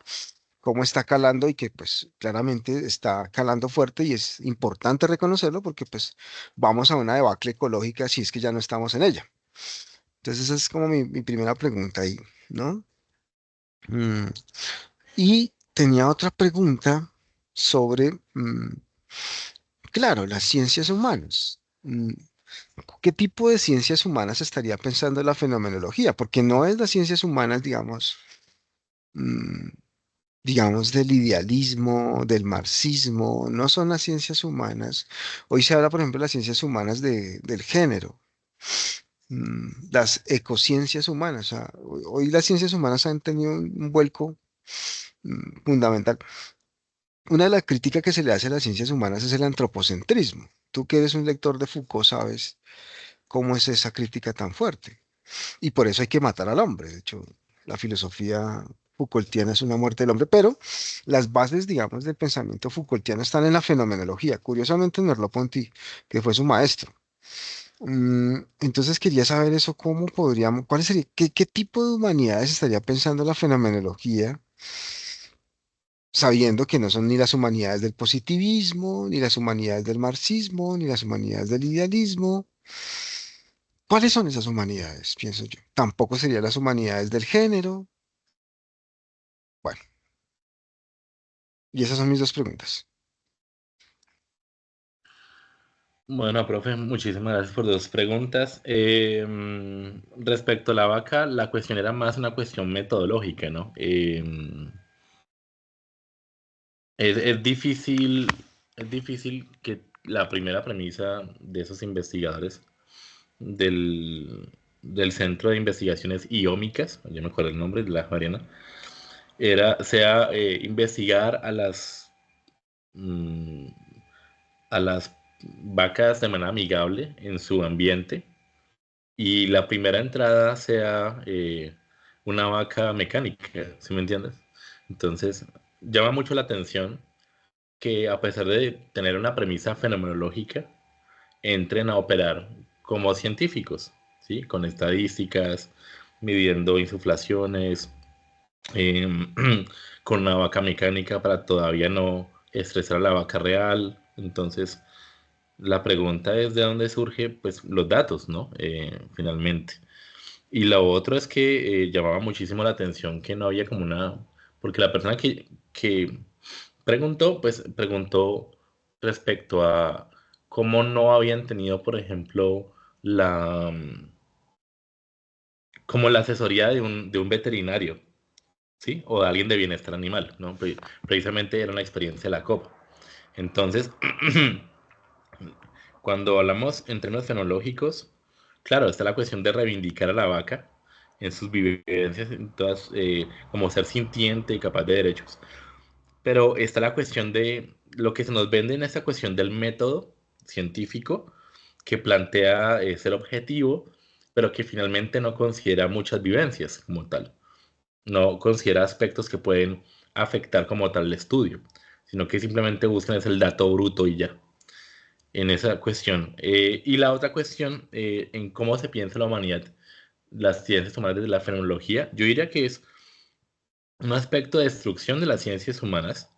cómo está calando y que pues claramente está calando fuerte y es importante reconocerlo porque pues vamos a una debacle ecológica si es que ya no estamos en ella. Entonces esa es como mi primera pregunta ahí, ¿no? Mm, y tenía otra pregunta sobre, claro, las ciencias humanas. ¿Qué tipo de ciencias humanas estaría pensando la fenomenología? Porque no es las ciencias humanas, mm, digamos, del idealismo, del marxismo, no son las ciencias humanas. Hoy se habla, por ejemplo, de las ciencias humanas del género, las ecociencias humanas. O sea, hoy las ciencias humanas han tenido un vuelco fundamental. Una de las críticas que se le hace a las ciencias humanas es el antropocentrismo. Tú que eres un lector de Foucault sabes cómo es esa crítica tan fuerte. Y por eso hay que matar al hombre. De hecho, la filosofía Foucaultiana es una muerte del hombre, pero las bases, digamos, del pensamiento Foucaultiano están en la fenomenología. Curiosamente, en Merleau-Ponty, que fue su maestro. Entonces quería saber eso, cómo podríamos, cuál sería, qué tipo de humanidades estaría pensando la fenomenología, sabiendo que no son ni las humanidades del positivismo, ni las humanidades del marxismo, ni las humanidades del idealismo. ¿Cuáles son esas humanidades? Pienso yo. Tampoco serían las humanidades del género. Bueno, y esas son mis dos preguntas. Bueno, profe, muchísimas gracias por dos preguntas. Respecto a la vaca, la cuestión era más una cuestión metodológica, ¿no? Es difícil que la primera premisa de esos investigadores del Centro de Investigaciones Iómicas, yo me acuerdo el nombre de la Mariana, sea investigar mm, a las vacas de manera amigable en su ambiente y la primera entrada sea una vaca mecánica, ¿sí me entiendes? Entonces, llama mucho la atención que a pesar de tener una premisa fenomenológica, entren a operar como científicos, ¿sí? Con estadísticas, midiendo insuflaciones, em, con una vaca mecánica para todavía no estresar a la vaca real. Entonces, la pregunta es de dónde surge, pues, los datos, ¿no? Finalmente. Y lo otro es que llamaba muchísimo la atención que no había como una, porque la persona que preguntó, pues preguntó respecto a cómo no habían tenido, por ejemplo, la, como la asesoría de un veterinario, ¿sí? O de alguien de bienestar animal, ¿no? Precisamente era una experiencia de la COP. Entonces, cuando hablamos en términos fenológicos, claro, está la cuestión de reivindicar a la vaca en sus vivencias, en todas, como ser sintiente y capaz de derechos. Pero está la cuestión de lo que se nos vende en esta cuestión del método científico que plantea ser objetivo, pero que finalmente no considera muchas vivencias como tal. No considera aspectos que pueden afectar como tal el estudio, sino que simplemente buscan es el dato bruto y ya, en esa cuestión. Y la otra cuestión, en cómo se piensa la humanidad, las ciencias humanas desde la fenomenología, yo diría que es un aspecto de destrucción de las ciencias humanas,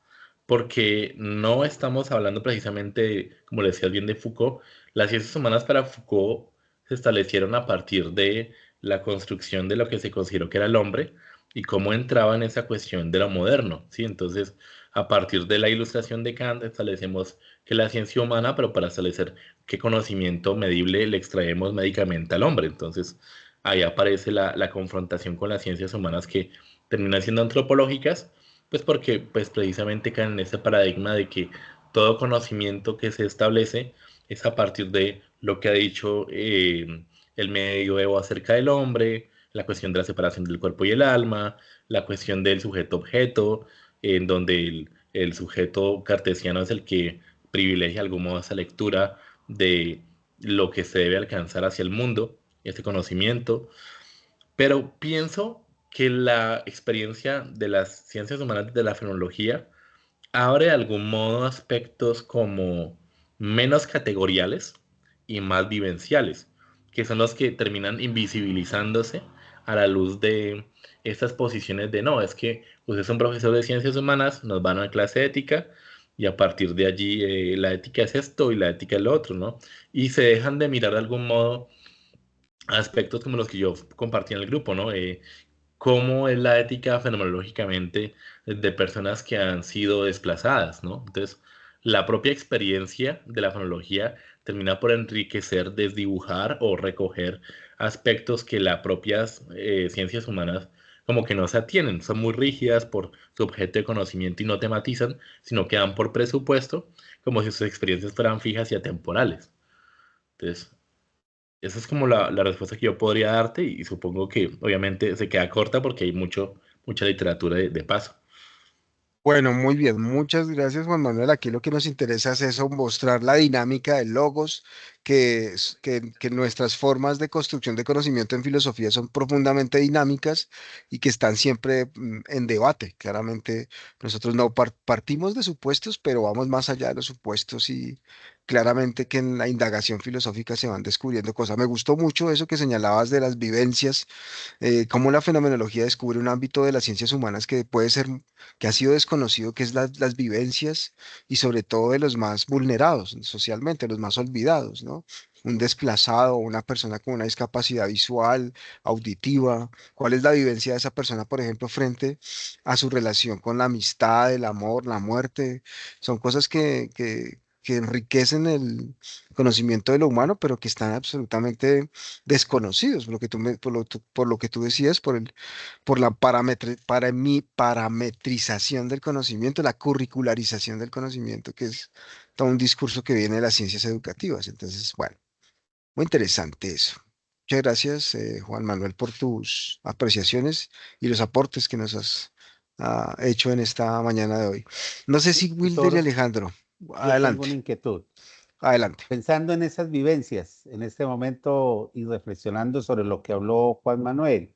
porque no estamos hablando precisamente, como le decías bien, de Foucault. Las ciencias humanas para Foucault se establecieron a partir de la construcción de lo que se consideró que era el hombre y cómo entraba en esa cuestión de lo moderno, ¿sí? Entonces, a partir de la ilustración de Kant, establecemos que la ciencia humana, pero para establecer qué conocimiento medible le extraemos médicamente al hombre. Entonces, ahí aparece la confrontación con las ciencias humanas que terminan siendo antropológicas, pues porque pues precisamente caen en ese paradigma de que todo conocimiento que se establece es a partir de lo que ha dicho el medioevo acerca del hombre, la cuestión de la separación del cuerpo y el alma, la cuestión del sujeto-objeto, en donde el sujeto cartesiano es el que privilegia de algún modo esa lectura de lo que se debe alcanzar hacia el mundo, este conocimiento, pero pienso que la experiencia de las ciencias humanas de la fenología abre de algún modo aspectos como menos categoriales y más vivenciales, que son los que terminan invisibilizándose a la luz de estas posiciones de no, es que usted es un profesor de ciencias humanas, nos van a una clase de ética y a partir de allí la ética es esto y la ética es lo otro, ¿no? Y se dejan de mirar de algún modo aspectos como los que yo compartí en el grupo, ¿no? Cómo es la ética fenomenológicamente de personas que han sido desplazadas, ¿no? Entonces, la propia experiencia de la fenología termina por enriquecer, desdibujar o recoger aspectos que las propias ciencias humanas como que no se atienen, son muy rígidas por su objeto de conocimiento y no tematizan, sino que dan por presupuesto como si sus experiencias fueran fijas y atemporales. Entonces, esa es como la respuesta que yo podría darte y supongo que obviamente se queda corta porque hay mucha literatura de paso. Bueno, muy bien, muchas gracias Juan Manuel. Aquí lo que nos interesa es eso, mostrar la dinámica de logos, que nuestras formas de construcción de conocimiento en filosofía son profundamente dinámicas y que están siempre en debate. Claramente nosotros no partimos de supuestos, pero vamos más allá de los supuestos y claramente que en la indagación filosófica se van descubriendo cosas. Me gustó mucho eso que señalabas de las vivencias, cómo la fenomenología descubre un ámbito de las ciencias humanas que puede ser que ha sido desconocido, que es las vivencias y sobre todo de los más vulnerados socialmente, los más olvidados, ¿no? Un desplazado, una persona con una discapacidad visual, auditiva, ¿cuál es la vivencia de esa persona, por ejemplo, frente a su relación con la amistad, el amor, la muerte? Son cosas que enriquecen el conocimiento de lo humano, pero que están absolutamente desconocidos, por lo que por lo que tú decías, por la parametrización del conocimiento, la curricularización del conocimiento, que es todo un discurso que viene de las ciencias educativas. Entonces, bueno, muy interesante eso. Muchas gracias, Juan Manuel, por tus apreciaciones y los aportes que nos has hecho en esta mañana de hoy. No sé si Wilder y Profesor, Alejandro, yo tengo adelante, una inquietud. adelante. Pensando en esas vivencias en este momento y reflexionando sobre lo que habló Juan Manuel,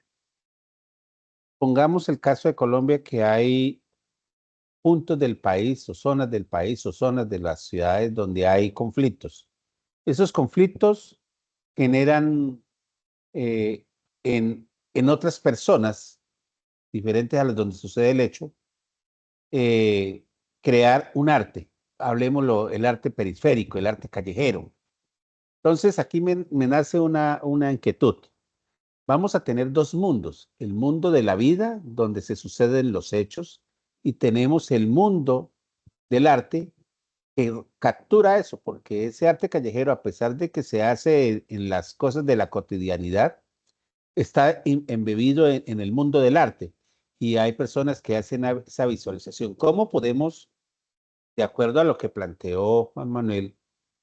pongamos el caso de Colombia, que hay puntos del país o zonas de las ciudades donde hay conflictos. Esos conflictos generan en otras personas diferentes a las donde sucede el hecho, eh, crear un arte. Hablemoslo, el arte periférico, el arte callejero. Entonces, aquí me nace una inquietud. Vamos a tener dos mundos: el mundo de la vida, donde se suceden los hechos, y tenemos el mundo del arte que captura eso, porque ese arte callejero, a pesar de que se hace en las cosas de la cotidianidad, está embebido en el mundo del arte. Y hay personas que hacen esa visualización. ¿Cómo podemos, de acuerdo a lo que planteó Juan Manuel,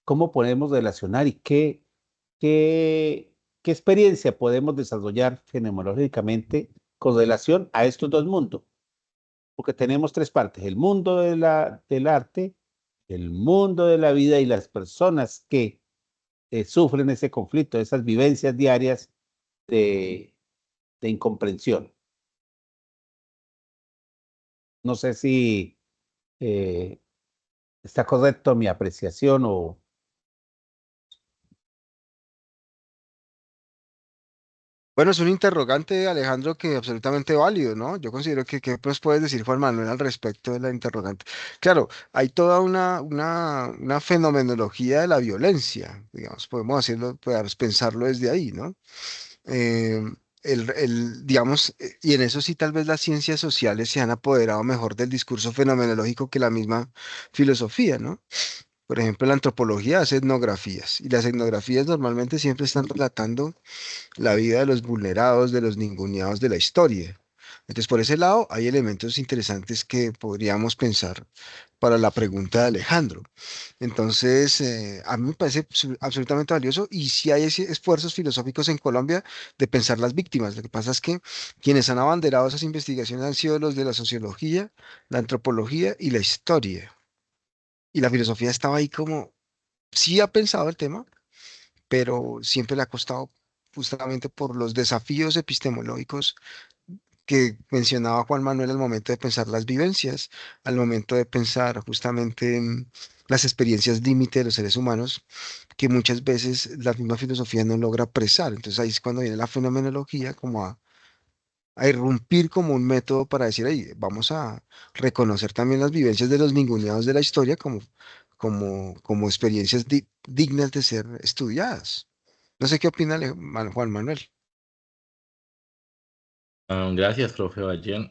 cómo podemos relacionar y qué, qué experiencia podemos desarrollar fenomenológicamente con relación a estos dos mundos? Porque tenemos tres partes: el mundo del arte, el mundo de la vida y las personas que sufren ese conflicto, esas vivencias diarias de, de incomprensión. No sé si eh, está correcto mi apreciación o... Bueno, es un interrogante, Alejandro, que absolutamente válido, ¿no? Yo considero que pues puedes decir, Juan Manuel, al respecto de la interrogante. Claro, hay toda una fenomenología de la violencia, digamos, podemos hacerlo, podemos pensarlo desde ahí, ¿no? Eh, digamos, y en eso sí tal vez las ciencias sociales se han apoderado mejor del discurso fenomenológico que la misma filosofía, ¿no? Por ejemplo, la antropología hace etnografías y las etnografías normalmente siempre están relatando la vida de los vulnerados, de los ninguneados de la historia. Entonces, por ese lado, hay elementos interesantes que podríamos pensar para la pregunta de Alejandro. Entonces, a mí me parece absolutamente valioso y sí hay esfuerzos filosóficos en Colombia de pensar las víctimas. Lo que pasa es que quienes han abanderado esas investigaciones han sido los de la sociología, la antropología y la historia. Y la filosofía estaba ahí como, sí ha pensado el tema, pero siempre le ha costado justamente por los desafíos epistemológicos que mencionaba Juan Manuel al momento de pensar las vivencias, al momento de pensar justamente en las experiencias límite de los seres humanos, que muchas veces la misma filosofía no logra apresar. Entonces ahí es cuando viene la fenomenología como a a irrumpir como un método para decir, "Ey, vamos a reconocer también las vivencias de los ninguneados de la historia como experiencias dignas de ser estudiadas". No sé qué opina Juan Manuel. Gracias, profe Ballén.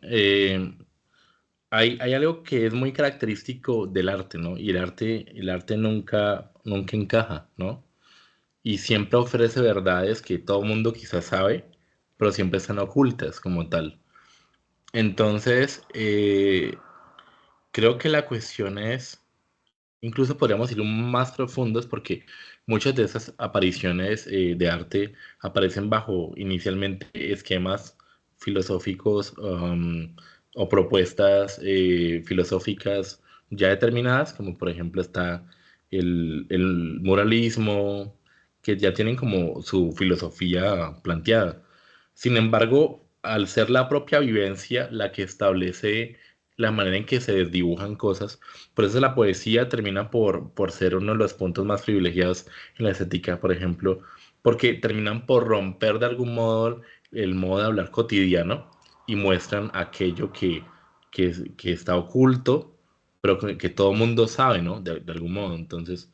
Hay algo que es muy característico del arte, ¿no? Y el arte nunca encaja, ¿no? Y siempre ofrece verdades que todo mundo quizás sabe, pero siempre están ocultas como tal. Entonces, creo que la cuestión es, incluso podríamos ir más profundos porque muchas de esas apariciones de arte aparecen bajo inicialmente esquemas filosóficos o propuestas filosóficas ya determinadas, como por ejemplo está el muralismo, que ya tienen como su filosofía planteada. Sin embargo, al ser la propia vivencia la que establece la manera en que se desdibujan cosas, por eso la poesía termina por ser uno de los puntos más privilegiados en la estética, por ejemplo, porque terminan por romper de algún modo el modo de hablar cotidiano y muestran aquello que está oculto, pero que todo mundo sabe, ¿no? De algún modo. Entonces,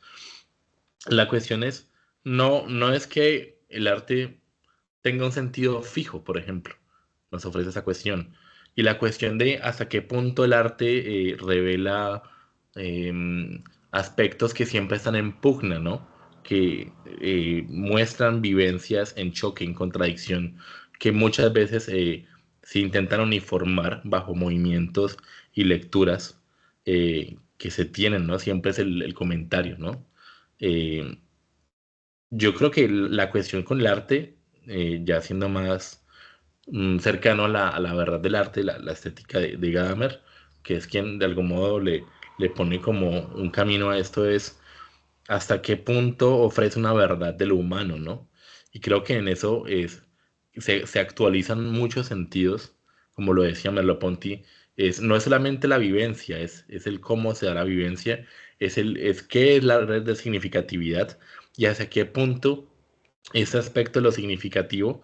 la cuestión es, no es que el arte tenga un sentido fijo, por ejemplo, nos ofrece esa cuestión. Y la cuestión de hasta qué punto el arte revela aspectos que siempre están en pugna, ¿no? Que muestran vivencias en choque, en contradicción, que muchas veces se intentan uniformar bajo movimientos y lecturas que se tienen, ¿no? Siempre es el comentario, ¿no? Eh, yo creo que la cuestión con el arte, ya siendo más cercano a la verdad del arte, la estética de Gadamer, que es quien de algún modo le pone como un camino a esto, es hasta qué punto ofrece una verdad de lo humano, ¿no? Y creo que en eso se actualizan muchos sentidos, como lo decía Merleau-Ponty, no es solamente la vivencia, es el cómo se da la vivencia, es qué es la red de significatividad y hasta qué punto ese aspecto de lo significativo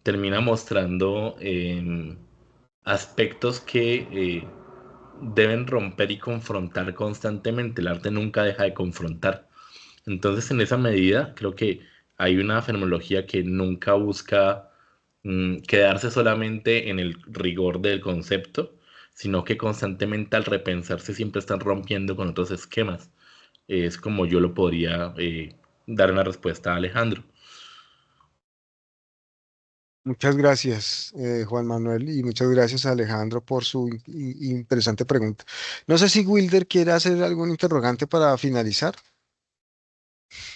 termina mostrando aspectos que deben romper y confrontar constantemente. El arte nunca deja de confrontar. Entonces, en esa medida, creo que hay una fenomenología que nunca busca quedarse solamente en el rigor del concepto, sino que constantemente al repensarse siempre están rompiendo con otros esquemas. Es como yo lo podría dar una respuesta a Alejandro. Muchas gracias, Juan Manuel, y muchas gracias a Alejandro por su interesante pregunta. No sé si Wilder quiere hacer algún interrogante para finalizar.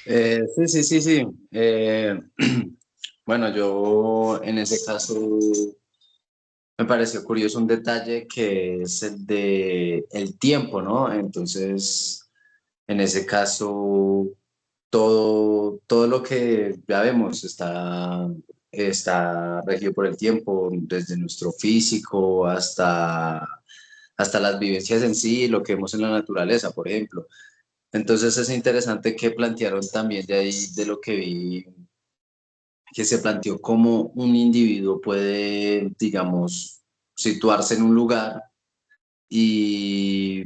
Sí, sí, sí, sí. Bueno, yo en ese caso me pareció curioso un detalle que es el de el tiempo, ¿no? Entonces, en ese caso, todo lo que ya vemos está regido por el tiempo, desde nuestro físico hasta las vivencias en sí, lo que vemos en la naturaleza, por ejemplo. Entonces es interesante que plantearon también de ahí, de lo que vi, que se planteó cómo un individuo puede, digamos, situarse en un lugar y,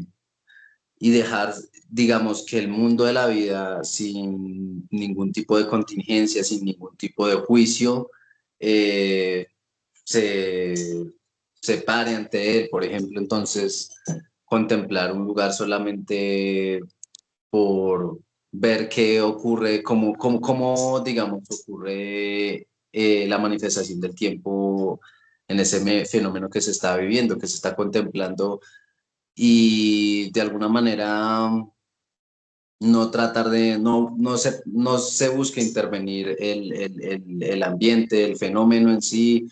y dejar, digamos, que el mundo de la vida sin ningún tipo de contingencia, sin ningún tipo de juicio, eh, se, se pare ante él, por ejemplo. Entonces, contemplar un lugar solamente por ver qué ocurre, cómo digamos, ocurre la manifestación del tiempo en ese fenómeno que se está viviendo, que se está contemplando, y de alguna manera no tratar de, no se busca intervenir el ambiente, el fenómeno en sí,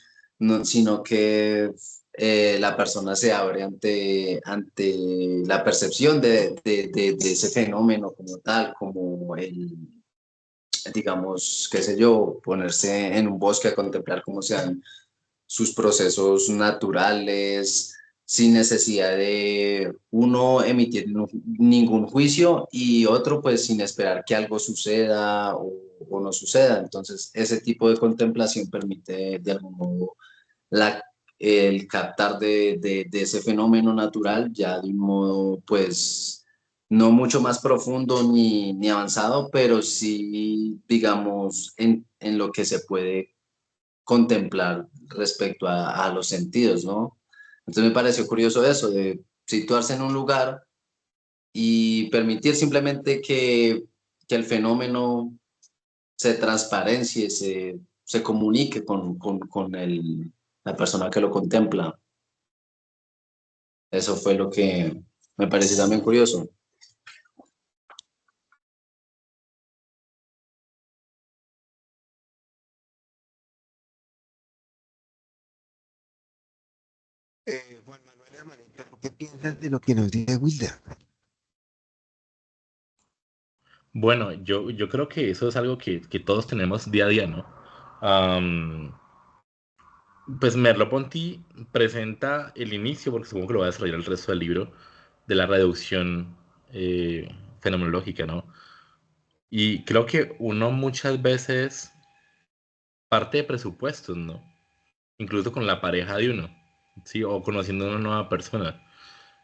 sino que la persona se abre ante la percepción de ese fenómeno como tal, como digamos, qué sé yo, ponerse en un bosque a contemplar cómo se dan sus procesos naturales, sin necesidad de uno emitir ningún juicio y otro pues sin esperar que algo suceda o no suceda. Entonces, ese tipo de contemplación permite de algún modo la, el captar de ese fenómeno natural ya de un modo, pues, no mucho más profundo ni avanzado, pero sí, digamos, en lo que se puede contemplar respecto a los sentidos, ¿no? Entonces me pareció curioso eso, de situarse en un lugar y permitir simplemente que el fenómeno se transparencie, se comunique con la persona que lo contempla. Eso fue lo que me pareció también curioso. Juan Manuel Hermanito, ¿qué piensas de lo que nos dice Wilder? Bueno, yo creo que eso es algo que todos tenemos día a día, ¿no? Am, pues Merleau-Ponty presenta el inicio, porque supongo que lo va a desarrollar el resto del libro, de la reducción fenomenológica, ¿no? Y creo que uno muchas veces parte de presupuestos, ¿no? Incluso con la pareja de uno, ¿sí? O conociendo a una nueva persona.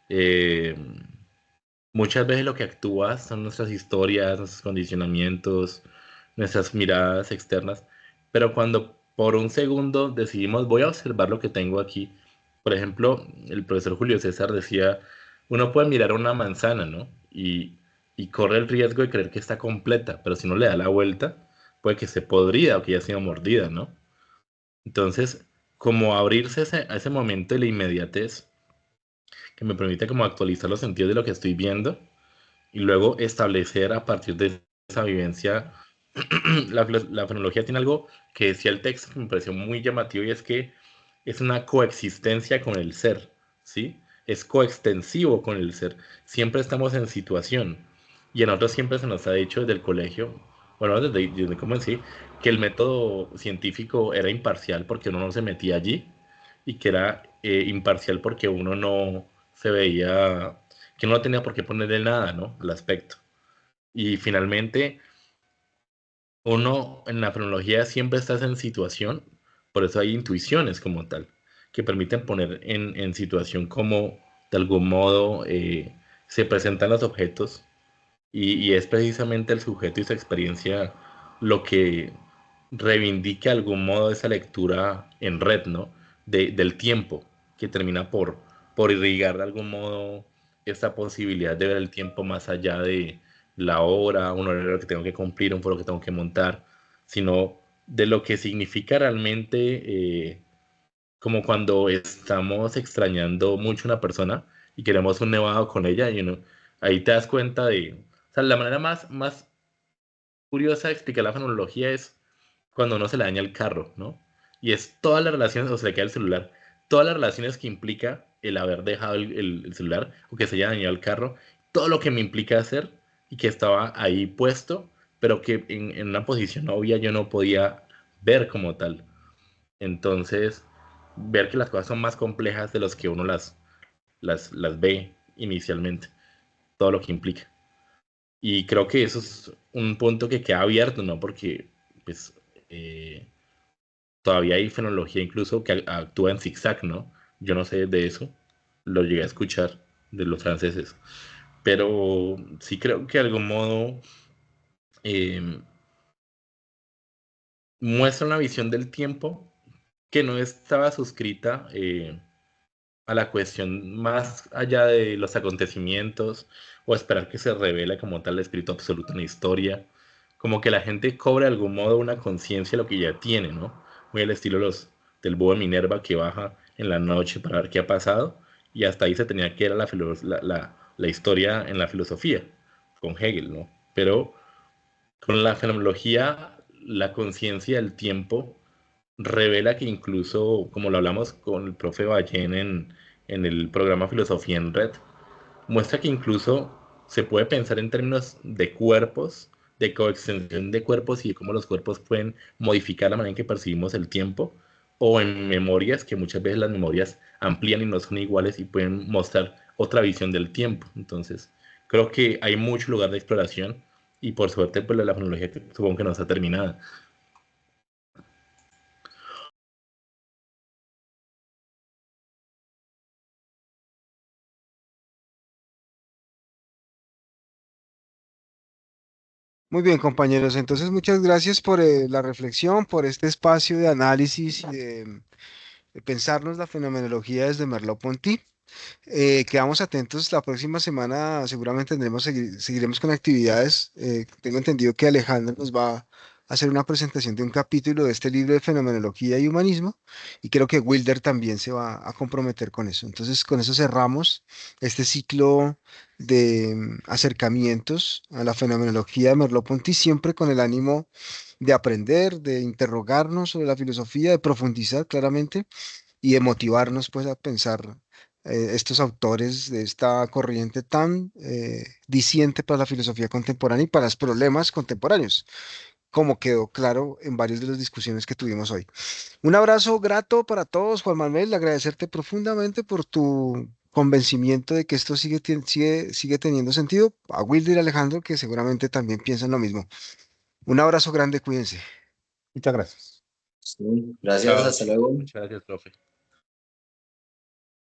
Eh, Muchas veces lo que actúa son nuestras historias, nuestros condicionamientos, nuestras miradas externas, pero cuando por un segundo decidimos, voy a observar lo que tengo aquí, por ejemplo, el profesor Julio César decía, uno puede mirar una manzana, ¿no? Y corre el riesgo de creer que está completa, pero si no le da la vuelta, puede que esté podrida o que ya sido mordida, ¿no? Entonces, como abrirse a ese momento de la inmediatez, que me permite como actualizar los sentidos de lo que estoy viendo, y luego establecer a partir de esa vivencia. La fenología tiene algo que decía el texto que me pareció muy llamativo y es que es una coexistencia con el ser, ¿sí? Es coextensivo con el ser. Siempre estamos en situación y a nosotros siempre se nos ha dicho desde el colegio, bueno, desde como en sí, que el método científico era imparcial porque uno no se metía allí y que era imparcial porque uno no se veía, que no tenía por qué ponerle nada, ¿no? Al aspecto. Y finalmente, uno en la frenología siempre estás en situación, por eso hay intuiciones como tal, que permiten poner en situación como de algún modo se presentan los objetos y es precisamente el sujeto y su experiencia lo que reivindica de algún modo esa lectura en red, ¿no? Del tiempo, que termina por irrigar de algún modo esta posibilidad de ver el tiempo más allá de la hora, un horario que tengo que cumplir, un foro que tengo que montar, sino de lo que significa realmente, como cuando estamos extrañando mucho a una persona y queremos un nevado con ella, y uno, ahí te das cuenta de, o sea, la manera más curiosa de explicar la fenología es cuando uno se le daña el carro, ¿no? Y es todas las relaciones, o se le queda el celular, todas las relaciones que implica el haber dejado el celular o que se haya dañado el carro, todo lo que me implica hacer y que estaba ahí puesto, pero que en una posición obvia yo no podía ver como tal. Entonces, ver que las cosas son más complejas de los que uno las ve inicialmente, todo lo que implica. Y creo que eso es un punto que queda abierto, ¿no? Porque, pues, eh, todavía hay fenología incluso que actúa en zigzag, ¿no? Yo no sé de eso, lo llegué a escuchar de los franceses, pero sí creo que de algún modo eh, muestra una visión del tiempo que no estaba suscrita a la cuestión más allá de los acontecimientos o esperar que se revele como tal el espíritu absoluto en la historia, como que la gente cobre de algún modo una conciencia de lo que ya tiene, ¿no? Muy al estilo del búho de Minerva que baja en la noche para ver qué ha pasado y hasta ahí se tenía que ir a la historia en la filosofía con Hegel, ¿no? Pero con la fenomenología, la conciencia del tiempo revela que incluso, como lo hablamos con el profe Ballén en el programa Filosofía en Red, muestra que incluso se puede pensar en términos de cuerpos, de coextensión de cuerpos y de cómo los cuerpos pueden modificar la manera en que percibimos el tiempo, o en memorias, que muchas veces las memorias amplían y no son iguales y pueden mostrar otra visión del tiempo. Entonces, creo que hay mucho lugar de exploración y por suerte, pues la fonología supongo que no está terminada. Muy bien, compañeros. Entonces, muchas gracias por la reflexión, por este espacio de análisis y de pensarnos la fenomenología desde Merleau-Ponty. Quedamos atentos la próxima semana, seguramente seguiremos con actividades. Tengo entendido que Alejandro nos va a hacer una presentación de un capítulo de este libro de fenomenología y humanismo y creo que Wilder también se va a comprometer con eso. Entonces, con eso cerramos este ciclo de acercamientos a la fenomenología de Merleau-Ponty, siempre con el ánimo de aprender, de interrogarnos sobre la filosofía, de profundizar claramente y de motivarnos pues a pensar estos autores de esta corriente tan diciente para la filosofía contemporánea y para los problemas contemporáneos, como quedó claro en varias de las discusiones que tuvimos hoy. Un abrazo grato para todos, Juan Manuel, agradecerte profundamente por tu convencimiento de que esto sigue teniendo sentido. A Wilder y Alejandro, que seguramente también piensan lo mismo. Un abrazo grande, cuídense. Muchas gracias. Sí, gracias, Chao. hasta luego. Muchas gracias, profe.